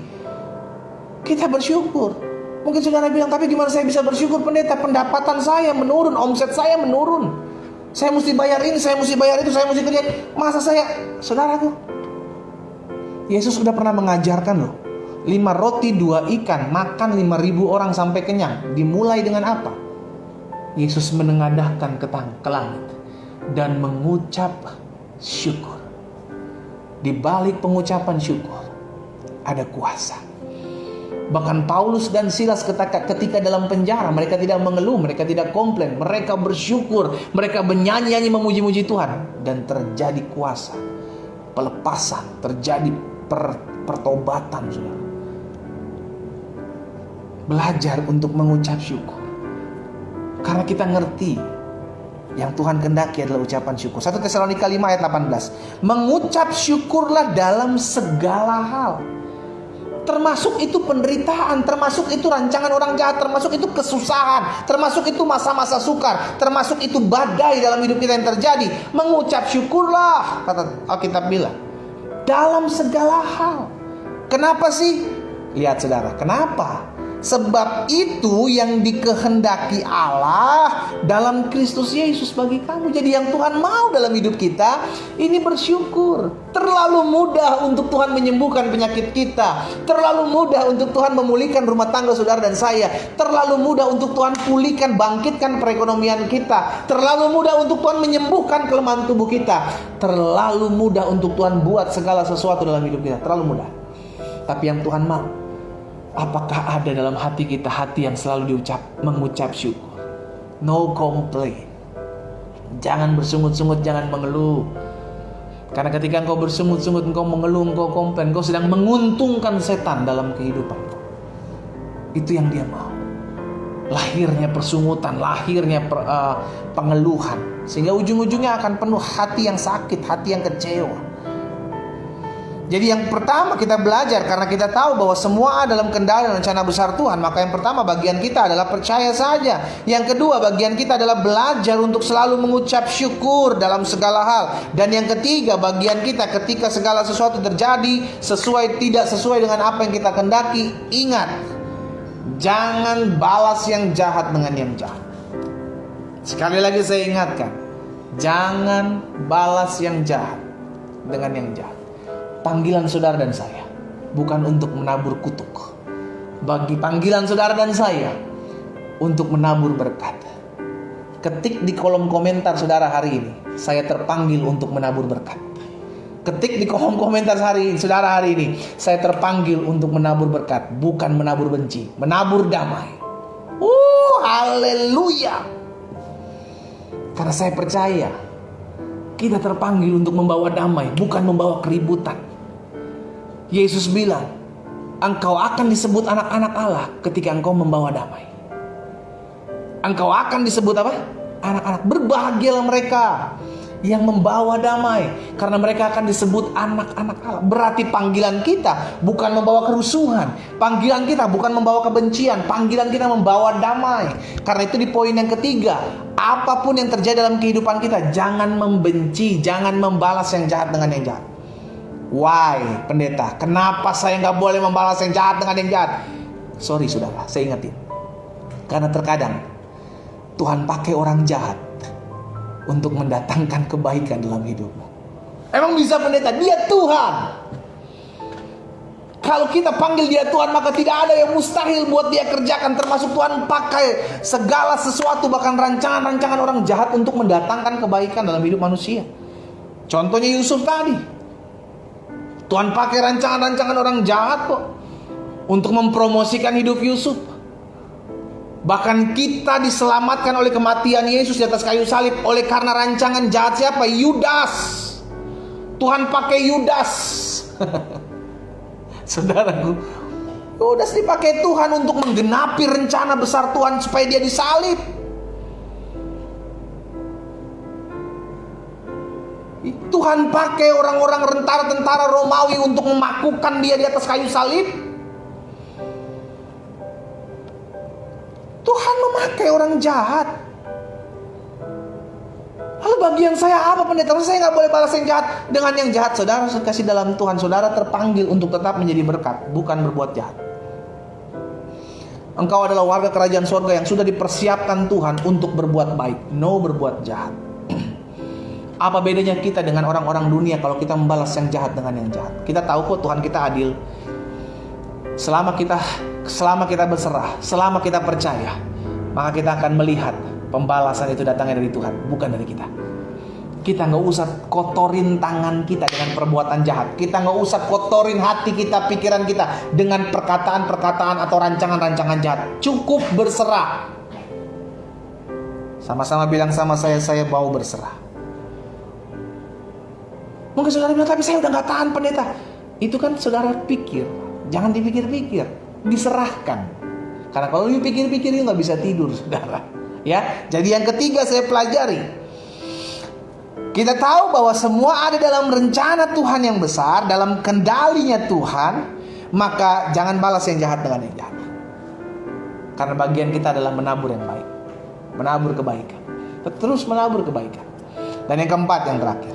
kita bersyukur. Mungkin saudara bilang, tapi gimana saya bisa bersyukur pendeta? Pendapatan saya menurun, omset saya menurun. Saya mesti bayar ini, saya mesti bayar itu, saya mesti kerja. Masa saudaraku, Yesus sudah pernah mengajarkan loh. 5 roti 2 ikan, makan 5.000 orang sampai kenyang. Dimulai dengan apa? Yesus menengadahkan ke langit dan mengucap syukur. Di balik pengucapan syukur ada kuasa. Bahkan Paulus dan Silas ketika dalam penjara, mereka tidak mengeluh, mereka tidak komplain, mereka bersyukur, mereka bernyanyi-nyanyi memuji-muji Tuhan, dan terjadi kuasa, pelepasan, terjadi pertobatan, saudara. Belajar untuk mengucap syukur. Karena kita ngerti yang Tuhan kendaki adalah ucapan syukur. 1 Tesalonika 5 ayat 18. Mengucap syukurlah dalam segala hal. Termasuk itu penderitaan, termasuk itu rancangan orang jahat, termasuk itu kesusahan, termasuk itu masa-masa sukar, termasuk itu badai dalam hidup kita yang terjadi. Mengucap syukurlah, kata Alkitab bilang, dalam segala hal. Kenapa sih? Lihat saudara, kenapa? Sebab itu yang dikehendaki Allah dalam Kristus Yesus bagi kamu. Jadi yang Tuhan mau dalam hidup kita ini bersyukur. Terlalu mudah untuk Tuhan menyembuhkan penyakit kita. Terlalu mudah untuk Tuhan memulihkan rumah tangga saudara dan saya. Terlalu mudah untuk Tuhan pulihkan, bangkitkan perekonomian kita. Terlalu mudah untuk Tuhan menyembuhkan kelemahan tubuh kita. Terlalu mudah untuk Tuhan buat segala sesuatu dalam hidup kita. Terlalu mudah. Tapi yang Tuhan mau, apakah ada dalam hati kita hati yang selalu mengucap syukur? No complain. Jangan bersungut-sungut, jangan mengeluh. Karena ketika engkau bersungut-sungut, engkau mengeluh, engkau komplain, engkau sedang menguntungkan setan dalam kehidupanmu. Itu yang dia mau. Lahirnya persungutan, lahirnya pengeluhan, sehingga ujung-ujungnya akan penuh hati yang sakit, hati yang kecewa. Jadi yang pertama kita belajar, karena kita tahu bahwa semua dalam kendali dan rencana besar Tuhan, maka yang pertama bagian kita adalah percaya saja. Yang kedua bagian kita adalah belajar untuk selalu mengucap syukur dalam segala hal. Dan yang ketiga bagian kita ketika segala sesuatu terjadi sesuai tidak sesuai dengan apa yang kita kehendaki, ingat, jangan balas yang jahat dengan yang jahat. Sekali lagi saya ingatkan, jangan balas yang jahat dengan yang jahat. Panggilan saudara dan saya bukan untuk menabur kutuk. Bagi panggilan saudara dan saya untuk menabur berkat. Ketik di kolom komentar saudara hari ini, saya terpanggil untuk menabur berkat. Ketik di kolom komentar saudara hari ini, saya terpanggil untuk menabur berkat, bukan menabur benci, menabur damai. Haleluya. Karena saya percaya kita terpanggil untuk membawa damai, bukan membawa keributan. Yesus bilang, engkau akan disebut anak-anak Allah ketika engkau membawa damai. Engkau akan disebut apa? Anak-anak. Berbahagialah mereka yang membawa damai, karena mereka akan disebut anak-anak Allah. Berarti panggilan kita bukan membawa kerusuhan, panggilan kita bukan membawa kebencian, panggilan kita membawa damai. Karena itu di poin yang ketiga, apapun yang terjadi dalam kehidupan kita, jangan membenci, jangan membalas yang jahat dengan yang jahat. Why, pendeta? Kenapa saya nggak boleh membalas yang jahat dengan yang jahat? Sorry saudara, saya ingetin. Karena terkadang Tuhan pakai orang jahat untuk mendatangkan kebaikan dalam hidupmu. Emang bisa pendeta? Dia Tuhan. Kalau kita panggil dia Tuhan, maka tidak ada yang mustahil buat dia kerjakan. Termasuk Tuhan pakai segala sesuatu, bahkan rancangan-rancangan orang jahat untuk mendatangkan kebaikan dalam hidup manusia. Contohnya Yusuf tadi. Tuhan pakai rancangan-rancangan orang jahat kok untuk mempromosikan hidup Yusuf. Bahkan kita diselamatkan oleh kematian Yesus di atas kayu salib oleh karena rancangan jahat siapa? Yudas. Tuhan pakai Yudas. Saudaraku, Yudas dipakai Tuhan untuk menggenapi rencana besar Tuhan supaya dia disalib. Tuhan pakai orang-orang tentara Romawi untuk memakukan dia di atas kayu salib. Tuhan memakai orang jahat. Lalu bagian saya apa pendeta? Saya nggak boleh balas yang jahat dengan yang jahat. Saudara kasih dalam Tuhan, saudara terpanggil untuk tetap menjadi berkat, bukan berbuat jahat. Engkau adalah warga kerajaan surga yang sudah dipersiapkan Tuhan untuk berbuat baik, no berbuat jahat. Apa bedanya kita dengan orang-orang dunia kalau kita membalas yang jahat dengan yang jahat? Kita tahu kok Tuhan kita adil. Selama kita berserah, selama kita percaya, maka kita akan melihat pembalasan itu datangnya dari Tuhan, bukan dari kita. Kita gak usah kotorin tangan kita dengan perbuatan jahat. Kita gak usah kotorin hati kita, pikiran kita dengan perkataan-perkataan atau rancangan-rancangan jahat. Cukup berserah. Sama-sama bilang sama saya mau berserah. Mungkin saudara bilang, tapi saya udah gak tahan pendeta. Itu kan saudara pikir. Jangan dipikir-pikir, diserahkan. Karena kalau dipikir-pikir itu gak bisa tidur saudara. Ya, jadi yang ketiga saya pelajari, kita tahu bahwa semua ada dalam rencana Tuhan yang besar, dalam kendalinya Tuhan. Maka jangan balas yang jahat dengan yang jahat. Karena bagian kita adalah menabur yang baik, menabur kebaikan, terus menabur kebaikan. Dan yang keempat, yang terakhir,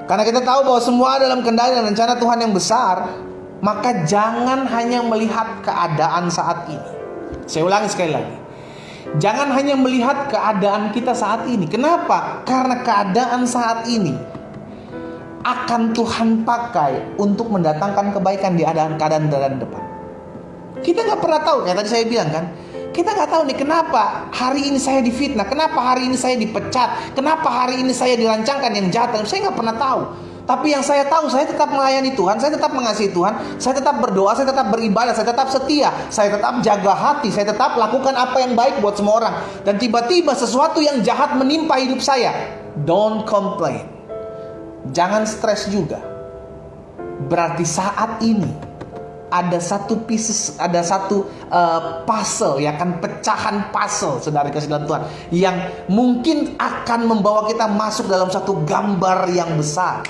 karena kita tahu bahwa semua dalam kendali dan rencana Tuhan yang besar, maka jangan hanya melihat keadaan saat ini. Saya ulangi sekali lagi, jangan hanya melihat keadaan kita saat ini. Kenapa? Karena keadaan saat ini akan Tuhan pakai untuk mendatangkan kebaikan di keadaan depan. Kita gak pernah tahu, kayak tadi saya bilang kan, kita gak tahu nih kenapa hari ini saya difitnah, kenapa hari ini saya dipecat, kenapa hari ini saya dirancangkan yang jahat. Saya gak pernah tahu. Tapi yang saya tahu, saya tetap melayani Tuhan, saya tetap mengasihi Tuhan, saya tetap berdoa, saya tetap beribadah, saya tetap setia, saya tetap jaga hati, saya tetap lakukan apa yang baik buat semua orang. Dan tiba-tiba sesuatu yang jahat menimpa hidup saya. Don't complain. Jangan stres juga. Berarti saat ini ada satu pieces, ada satu puzzle, ya kan, pecahan puzzle, saudara kasih dalam Tuhan, yang mungkin akan membawa kita masuk dalam satu gambar yang besar.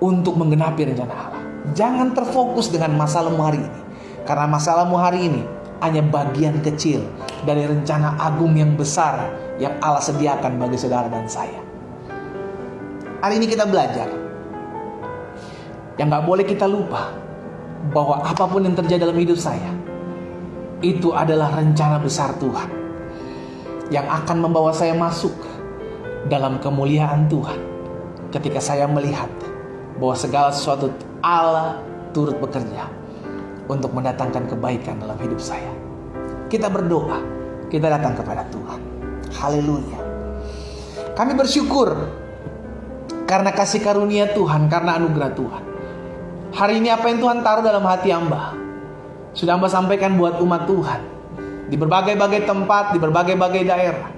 untuk menggenapi rencana Allah. Jangan terfokus dengan masalahmu hari ini, karena masalahmu hari ini hanya bagian kecil dari rencana agung yang besar yang Allah sediakan bagi saudara dan saya. Hari ini kita belajar yang gak boleh kita lupa, bahwa apapun yang terjadi dalam hidup saya, itu adalah rencana besar Tuhan yang akan membawa saya masuk dalam kemuliaan Tuhan. Ketika saya melihat bahwa segala sesuatu Allah turut bekerja untuk mendatangkan kebaikan dalam hidup saya. Kita berdoa, kita datang kepada Tuhan. Haleluya. Kami bersyukur karena kasih karunia Tuhan, karena anugerah Tuhan. Hari ini apa yang Tuhan taruh dalam hati hamba, sudah hamba sampaikan buat umat Tuhan di berbagai-bagai tempat, di berbagai-bagai daerah.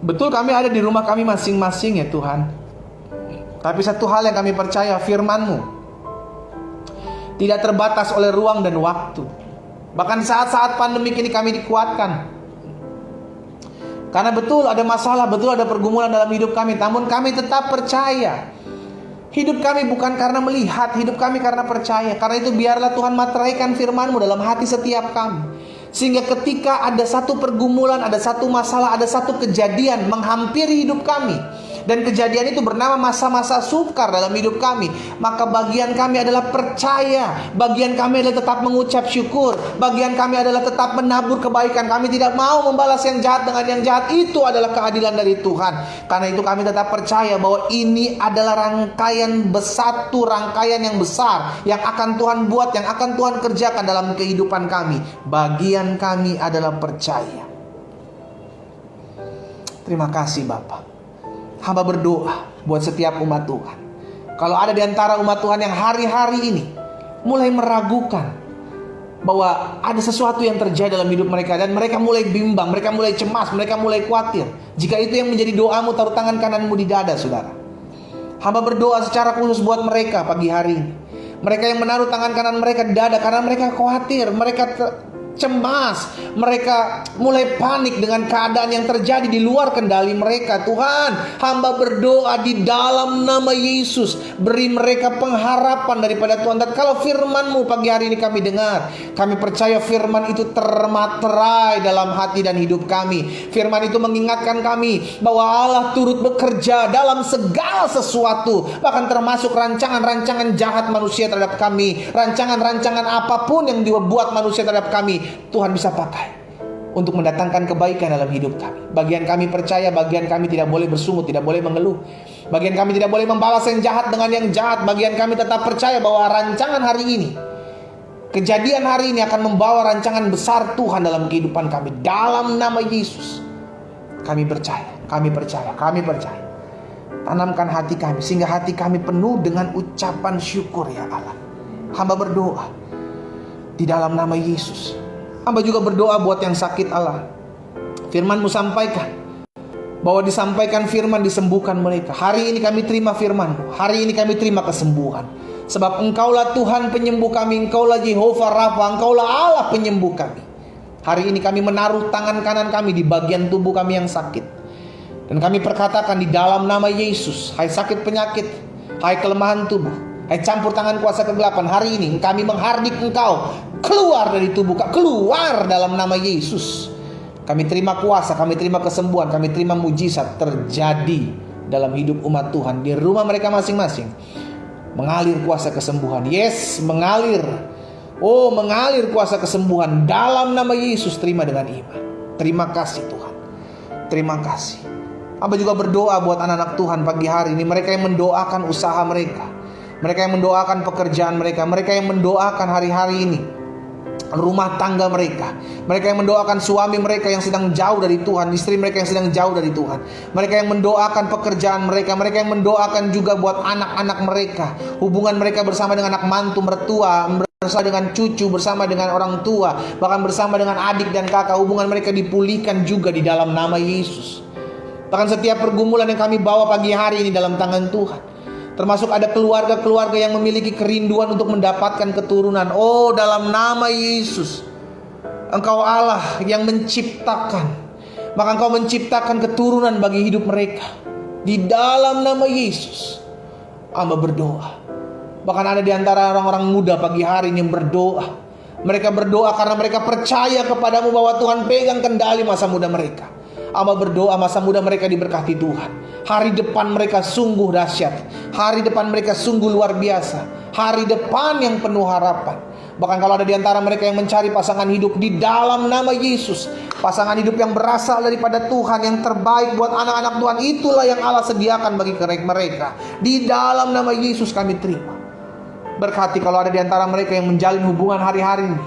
Betul kami ada di rumah kami masing-masing ya Tuhan. Tapi satu hal yang kami percaya, firman-Mu tidak terbatas oleh ruang dan waktu. Bahkan saat-saat pandemi ini kami dikuatkan. Karena betul ada masalah, betul ada pergumulan dalam hidup kami, namun kami tetap percaya. Hidup kami bukan karena melihat, hidup kami karena percaya. Karena itu biarlah Tuhan materaikan firman-Mu dalam hati setiap kami, sehingga ketika ada satu pergumulan, ada satu masalah, ada satu kejadian menghampiri hidup kami, dan kejadian itu bernama masa-masa sukar dalam hidup kami, maka bagian kami adalah percaya, bagian kami adalah tetap mengucap syukur, bagian kami adalah tetap menabur kebaikan. Kami tidak mau membalas yang jahat dengan yang jahat. Itu adalah keadilan dari Tuhan. Karena itu kami tetap percaya bahwa ini adalah rangkaian rangkaian yang besar yang akan Tuhan buat, yang akan Tuhan kerjakan dalam kehidupan kami. Bagian kami adalah percaya. Terima kasih Bapa. Hamba berdoa buat setiap umat Tuhan. Kalau ada di antara umat Tuhan yang hari-hari ini mulai meragukan bahwa ada sesuatu yang terjadi dalam hidup mereka, dan mereka mulai bimbang, mereka mulai cemas, mereka mulai khawatir. Jika itu yang menjadi doamu, taruh tangan kananmu di dada saudara. Hamba berdoa secara khusus buat mereka pagi hari ini. Mereka yang menaruh tangan kanan mereka di dada karena mereka khawatir, mereka cemas, mereka mulai panik dengan keadaan yang terjadi di luar kendali mereka. Tuhan, hamba berdoa di dalam nama Yesus, beri mereka pengharapan daripada Tuhan. Dan kalau firman-Mu pagi hari ini kami dengar, kami percaya firman itu termaterai dalam hati dan hidup kami. Firman itu mengingatkan kami bahwa Allah turut bekerja dalam segala sesuatu, bahkan termasuk rancangan-rancangan jahat manusia terhadap kami, rancangan-rancangan apapun yang dibuat manusia terhadap kami, Tuhan bisa pakai untuk mendatangkan kebaikan dalam hidup kami. Bagian kami percaya, bagian kami tidak boleh bersungut, tidak boleh mengeluh. Bagian kami tidak boleh membalas yang jahat dengan yang jahat. Bagian kami tetap percaya bahwa rancangan hari ini, kejadian hari ini akan membawa rancangan besar Tuhan dalam kehidupan kami. Dalam nama Yesus kami percaya, kami percaya, kami percaya. Tanamkan hati kami sehingga hati kami penuh dengan ucapan syukur ya Allah. Hamba berdoa di dalam nama Yesus. Hamba juga berdoa buat yang sakit Allah. Firman-Mu sampaikan bahwa disampaikan firman disembuhkan mereka. Hari ini kami terima firman-Mu. Hari ini kami terima kesembuhan. Sebab Engkaulah Tuhan penyembuh kami. Engkaulah Jehovah Rafa. Engkaulah Allah penyembuh kami. Hari ini kami menaruh tangan kanan kami di bagian tubuh kami yang sakit. Dan kami perkatakan di dalam nama Yesus, hai sakit penyakit, hai kelemahan tubuh, hai campur tangan kuasa kegelapan, hari ini kami menghardik engkau keluar dari tubuh, keluar dalam nama Yesus. Kami terima kuasa, kami terima kesembuhan, kami terima mujizat terjadi dalam hidup umat Tuhan. Di rumah mereka masing-masing mengalir kuasa kesembuhan. Yes, mengalir. Oh, mengalir kuasa kesembuhan dalam nama Yesus. Terima dengan iman. Terima kasih Tuhan. Terima kasih. Hamba juga berdoa buat anak-anak Tuhan pagi hari ini. Mereka yang mendoakan usaha mereka, mereka yang mendoakan pekerjaan mereka, mereka yang mendoakan hari-hari ini rumah tangga mereka, mereka yang mendoakan suami mereka yang sedang jauh dari Tuhan, istri mereka yang sedang jauh dari Tuhan, mereka yang mendoakan pekerjaan mereka, mereka yang mendoakan juga buat anak-anak mereka, hubungan mereka bersama dengan anak mantu mertua, bersama dengan cucu, bersama dengan orang tua, bahkan bersama dengan adik dan kakak. Hubungan mereka dipulihkan juga di dalam nama Yesus. Bahkan setiap pergumulan yang kami bawa pagi hari ini dalam tangan Tuhan. Termasuk ada keluarga-keluarga yang memiliki kerinduan untuk mendapatkan keturunan. Oh, dalam nama Yesus, Engkau Allah yang menciptakan, maka Engkau menciptakan keturunan bagi hidup mereka. Di dalam nama Yesus, Hamba berdoa. Bahkan ada di antara orang-orang muda pagi hari ini yang berdoa. Mereka berdoa karena mereka percaya kepadamu bahwa Tuhan pegang kendali masa muda mereka. Hamba berdoa masa muda mereka diberkati Tuhan. Hari depan mereka sungguh dahsyat. Hari depan mereka sungguh luar biasa. Hari depan yang penuh harapan. Bahkan kalau ada di antara mereka yang mencari pasangan hidup di dalam nama Yesus, pasangan hidup yang berasal daripada Tuhan, yang terbaik buat anak-anak Tuhan, itulah yang Allah sediakan bagi mereka. Di dalam nama Yesus kami terima. Berkati kalau ada di antara mereka yang menjalin hubungan hari-hari ini,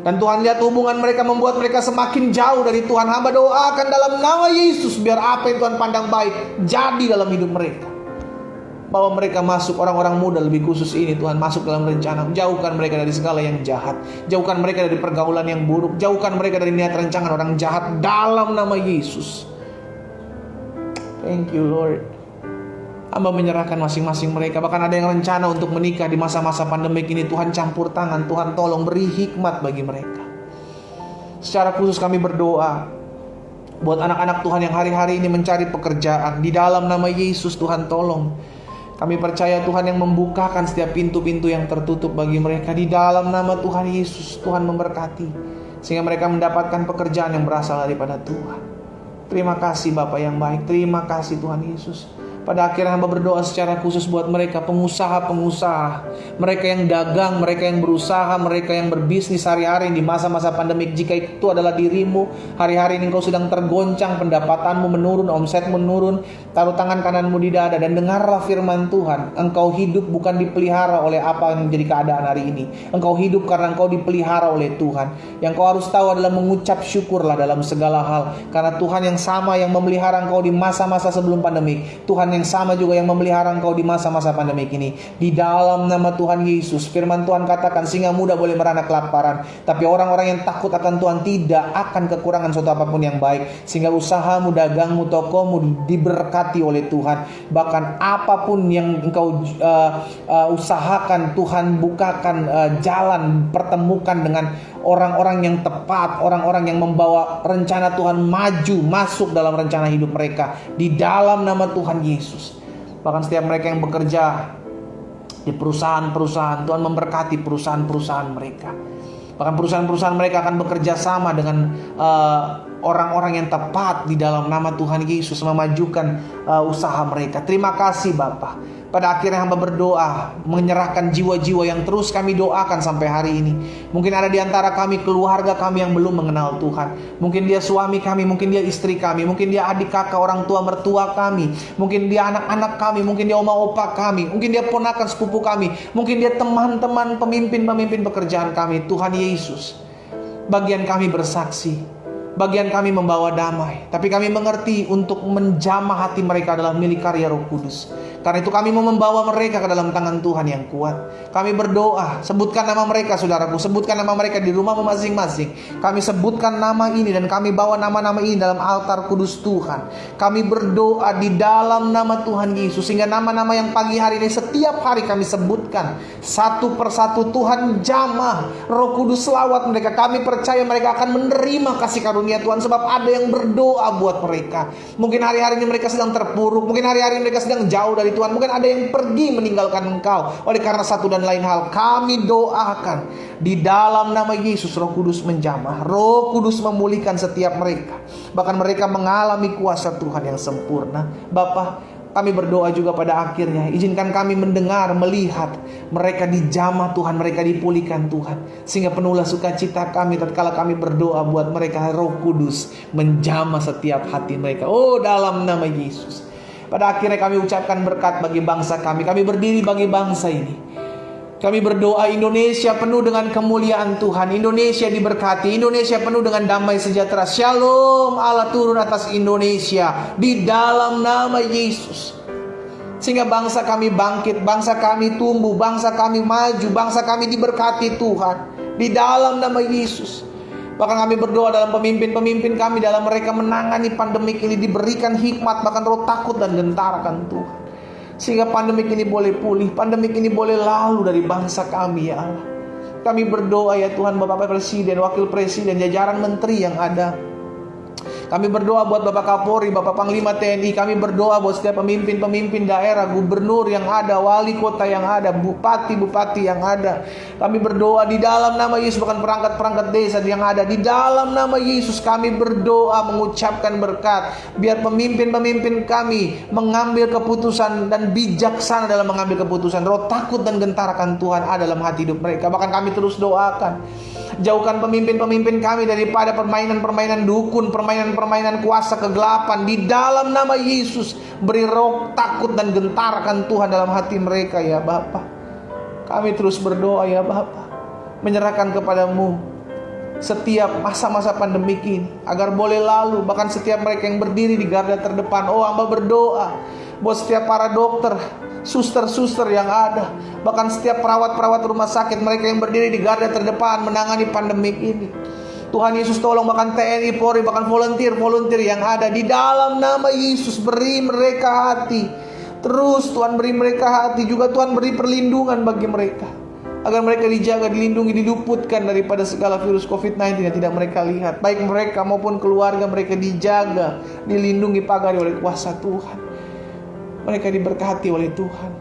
dan Tuhan lihat hubungan mereka membuat mereka semakin jauh dari Tuhan. Hamba doakan dalam nama Yesus, biar apa yang Tuhan pandang baik jadi dalam hidup mereka. Bahwa mereka masuk, orang-orang muda lebih khusus ini Tuhan, masuk dalam rencana. Jauhkan mereka dari segala yang jahat. Jauhkan mereka dari pergaulan yang buruk. Jauhkan mereka dari niat rancangan orang jahat dalam nama Yesus. Thank you Lord. Hamba menyerahkan masing-masing mereka. Bahkan ada yang rencana untuk menikah di masa-masa pandemik ini. Tuhan campur tangan, Tuhan tolong beri hikmat bagi mereka. Secara khusus kami berdoa buat anak-anak Tuhan yang hari-hari ini mencari pekerjaan. Di dalam nama Yesus Tuhan tolong. Kami percaya Tuhan yang membukakan setiap pintu-pintu yang tertutup bagi mereka. Di dalam nama Tuhan Yesus, Tuhan memberkati. Sehingga mereka mendapatkan pekerjaan yang berasal daripada Tuhan. Terima kasih Bapa yang baik. Terima kasih Tuhan Yesus. Pada akhirnya hamba berdoa secara khusus buat mereka, pengusaha-pengusaha, mereka yang dagang, mereka yang berusaha, mereka yang berbisnis hari-hari di masa-masa pandemik. Jika itu adalah dirimu, hari-hari ini engkau sedang tergoncang, pendapatanmu menurun, omsetmu menurun, taruh tangan kananmu di dada dan dengarlah firman Tuhan. Engkau hidup bukan dipelihara oleh apa yang menjadi keadaan hari ini. Engkau hidup karena engkau dipelihara oleh Tuhan. Yang kau harus tahu adalah mengucap syukurlah dalam segala hal, karena Tuhan yang sama yang memelihara engkau di masa-masa sebelum pandemik, Tuhan yang sama juga yang memelihara engkau di masa-masa pandemik ini. Di dalam nama Tuhan Yesus, firman Tuhan katakan singa muda boleh merana kelaparan, tapi orang-orang yang takut akan Tuhan tidak akan kekurangan suatu apapun yang baik. Sehingga usahamu, dagangmu, tokomu diberkati oleh Tuhan. Bahkan apapun yang engkau usahakan, Tuhan bukakan jalan, pertemukan dengan orang-orang yang tepat, orang-orang yang membawa rencana Tuhan maju, masuk dalam rencana hidup mereka. Di dalam nama Tuhan Yesus. Bahkan setiap mereka yang bekerja di perusahaan-perusahaan, Tuhan memberkati perusahaan-perusahaan mereka. Bahkan perusahaan-perusahaan mereka akan bekerja sama dengan orang-orang yang tepat di dalam nama Tuhan Yesus, memajukan usaha mereka. Terima kasih Bapa. Pada akhirnya hamba berdoa, menyerahkan jiwa-jiwa yang terus kami doakan sampai hari ini. Mungkin ada di antara kami, keluarga kami yang belum mengenal Tuhan. Mungkin dia suami kami, mungkin dia istri kami, mungkin dia adik kakak, orang tua mertua kami, mungkin dia anak-anak kami, mungkin dia oma opa kami, mungkin dia ponakan sepupu kami, mungkin dia teman-teman pemimpin-pemimpin pekerjaan kami. Tuhan Yesus, bagian kami bersaksi, bagian kami membawa damai, tapi kami mengerti untuk menjamah hati mereka adalah milik karya Roh Kudus. Karena itu kami mau membawa mereka ke dalam tangan Tuhan yang kuat. Kami berdoa, sebutkan nama mereka saudaraku, sebutkan nama mereka di rumahmu masing-masing. Kami sebutkan nama ini dan kami bawa nama-nama ini dalam altar kudus Tuhan. Kami berdoa di dalam nama Tuhan Yesus, sehingga nama-nama yang pagi hari ini setiap hari kami sebutkan satu persatu, Tuhan jamah, Roh Kudus selawat mereka. Kami percaya mereka akan menerima kasih karunia Tuhan, sebab ada yang berdoa buat mereka. Mungkin hari-hari ini mereka sedang terpuruk, mungkin hari-hari ini mereka sedang jauh dari Tuhan, mungkin ada yang pergi meninggalkan engkau oleh karena satu dan lain hal. Kami doakan di dalam nama Yesus, Roh Kudus menjamah, Roh Kudus memulihkan setiap mereka, bahkan mereka mengalami kuasa Tuhan yang sempurna. Bapa, kami berdoa juga pada akhirnya, izinkan kami mendengar, melihat mereka dijamah Tuhan, mereka dipulihkan Tuhan, sehingga penuhlah sukacita kami tatkala kami berdoa buat mereka. Roh Kudus menjamah setiap hati mereka, oh dalam nama Yesus. Pada akhirnya kami ucapkan berkat bagi bangsa kami. Kami berdiri bagi bangsa ini. Kami berdoa Indonesia penuh dengan kemuliaan Tuhan. Indonesia diberkati. Indonesia penuh dengan damai sejahtera. Shalom Allah turun atas Indonesia di dalam nama Yesus. Sehingga bangsa kami bangkit, bangsa kami tumbuh, bangsa kami maju, bangsa kami diberkati Tuhan di dalam nama Yesus. Bahkan kami berdoa dalam pemimpin-pemimpin kami, dalam mereka menangani pandemik ini, diberikan hikmat, bahkan roh takut dan gentar akan Tuhan. Sehingga pandemik ini boleh pulih, pandemik ini boleh lalu dari bangsa kami ya Allah. Kami berdoa ya Tuhan, Bapak Presiden, Wakil Presiden, jajaran menteri yang ada. Kami berdoa buat Bapak Kapolri, Bapak Panglima TNI. Kami berdoa buat setiap pemimpin-pemimpin daerah, gubernur yang ada, wali kota yang ada, bupati-bupati yang ada. Kami berdoa di dalam nama Yesus, bahkan perangkat-perangkat desa yang ada. Di dalam nama Yesus kami berdoa mengucapkan berkat. Biar pemimpin-pemimpin kami mengambil keputusan dan bijaksana dalam mengambil keputusan. Roh takut dan gentar akan Tuhan ada dalam hati hidup mereka. Bahkan kami terus doakan, jauhkan pemimpin-pemimpin kami daripada permainan-permainan dukun, permainan-permainan kuasa kegelapan. Di dalam nama Yesus, beri roh takut dan gentar akan Tuhan dalam hati mereka ya Bapa. Kami terus berdoa ya Bapa, menyerahkan kepadamu setiap masa-masa pandemik ini, agar boleh lalu. Bahkan setiap mereka yang berdiri di garda terdepan, oh hamba berdoa buat setiap para dokter, suster-suster yang ada, bahkan setiap perawat-perawat rumah sakit, mereka yang berdiri di garda terdepan menangani pandemik ini. Tuhan Yesus tolong, bahkan TNI, Polri, bahkan volunteer yang ada. Di dalam nama Yesus beri mereka hati. Terus Tuhan beri mereka hati. Juga Tuhan beri perlindungan bagi mereka, agar mereka dijaga, dilindungi, diluputkan daripada segala virus COVID-19 yang tidak mereka lihat. Baik mereka maupun keluarga mereka dijaga, dilindungi, pagari oleh kuasa Tuhan. Mereka diberkati oleh Tuhan.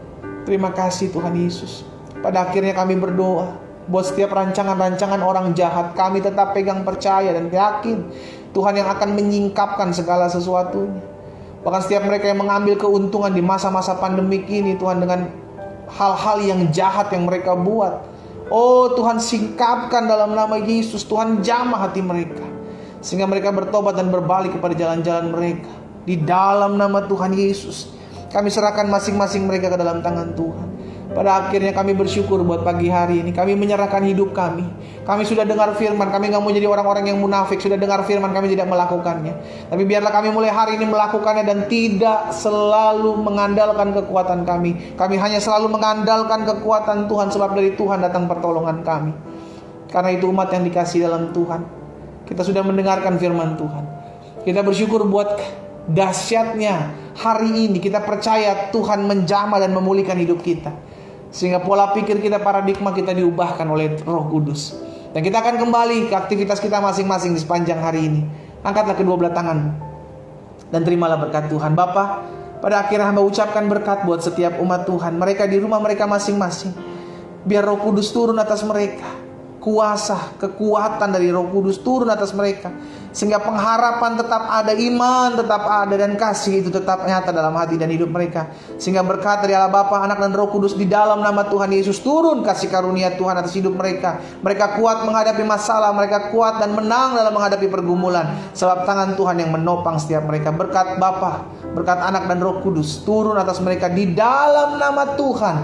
Terima kasih Tuhan Yesus. Pada akhirnya kami berdoa buat setiap rancangan-rancangan orang jahat, kami tetap pegang percaya dan yakin Tuhan yang akan menyingkapkan segala sesuatunya. Bahkan setiap mereka yang mengambil keuntungan di masa-masa pandemik ini, Tuhan, dengan hal-hal yang jahat yang mereka buat, oh Tuhan, singkapkan dalam nama Yesus. Tuhan jamah hati mereka, sehingga mereka bertobat dan berbalik kepada jalan-jalan mereka. Di dalam nama Tuhan Yesus, kami serahkan masing-masing mereka ke dalam tangan Tuhan. Pada akhirnya kami bersyukur buat pagi hari ini. Kami menyerahkan hidup kami. Kami sudah dengar firman. Kami gak mau jadi orang-orang yang munafik. Sudah dengar firman, kami tidak melakukannya. Tapi biarlah kami mulai hari ini melakukannya, dan tidak selalu mengandalkan kekuatan kami. Kami hanya selalu mengandalkan kekuatan Tuhan, sebab dari Tuhan datang pertolongan kami. Karena itu umat yang dikasihi dalam Tuhan, kita sudah mendengarkan firman Tuhan. Kita bersyukur buat dahsyatnya hari ini. Kita percaya Tuhan menjamah dan memulihkan hidup kita, sehingga pola pikir kita, paradigma kita diubahkan oleh Roh Kudus. Dan kita akan kembali ke aktivitas kita masing-masing di sepanjang hari ini. Angkatlah kedua belah tanganmu dan terimalah berkat Tuhan. Bapa, pada akhirnya hamba ucapkan berkat buat setiap umat Tuhan. Mereka di rumah mereka masing-masing, biar Roh Kudus turun atas mereka. Kuasa, kekuatan dari Roh Kudus turun atas mereka, sehingga pengharapan tetap ada, iman tetap ada, dan kasih itu tetap nyata dalam hati dan hidup mereka. Sehingga berkat dari Allah Bapa, Anak, dan Roh Kudus di dalam nama Tuhan Yesus turun kasih karunia Tuhan atas hidup mereka. Mereka kuat menghadapi masalah, mereka kuat dan menang dalam menghadapi pergumulan, sebab tangan Tuhan yang menopang setiap mereka. Berkat Bapa, berkat Anak, dan Roh Kudus turun atas mereka di dalam nama Tuhan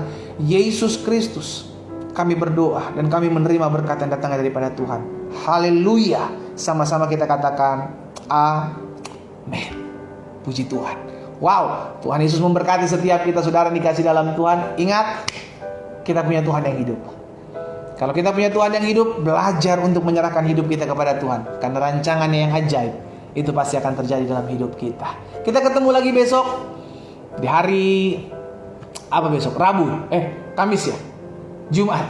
Yesus Kristus. Kami berdoa dan kami menerima berkat yang datang daripada Tuhan. Haleluya. Sama-sama kita katakan amin. Puji Tuhan. Wow, Tuhan Yesus memberkati setiap kita, saudara dikasih dalam Tuhan. Ingat, kita punya Tuhan yang hidup. Kalau kita punya Tuhan yang hidup, belajar untuk menyerahkan hidup kita kepada Tuhan, karena rancangannya yang ajaib itu pasti akan terjadi dalam hidup kita. Kita ketemu lagi besok di hari apa besok? Kamis ya? Jumat.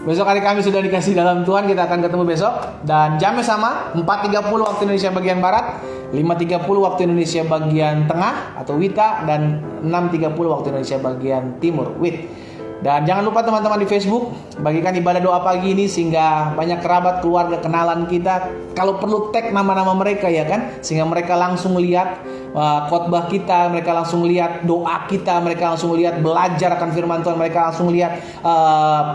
Besok hari Kamis sudah dikasih dalam Tuhan. Kita akan ketemu besok, dan jamnya sama, 4.30 waktu Indonesia bagian Barat, 5.30 waktu Indonesia bagian Tengah atau WITA, dan 6.30 waktu Indonesia bagian Timur, WIT. Dan jangan lupa teman-teman di Facebook, bagikan ibadah doa pagi ini, sehingga banyak kerabat, keluarga, kenalan kita, kalau perlu tag nama-nama mereka ya kan, sehingga mereka langsung lihat khotbah kita, mereka langsung lihat doa kita, mereka langsung lihat belajar akan firman Tuhan, mereka langsung lihat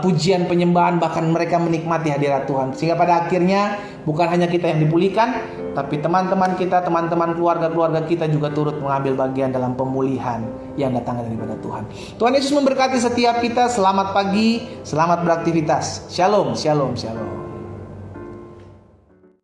pujian penyembahan, bahkan mereka menikmati hadirat Tuhan. Sehingga pada akhirnya bukan hanya kita yang dipulihkan, tapi teman-teman kita, teman-teman keluarga-keluarga kita juga turut mengambil bagian dalam pemulihan yang datang daripada Tuhan. Tuhan Yesus memberkati setiap kita. Selamat pagi, selamat beraktivitas. Shalom, shalom, shalom.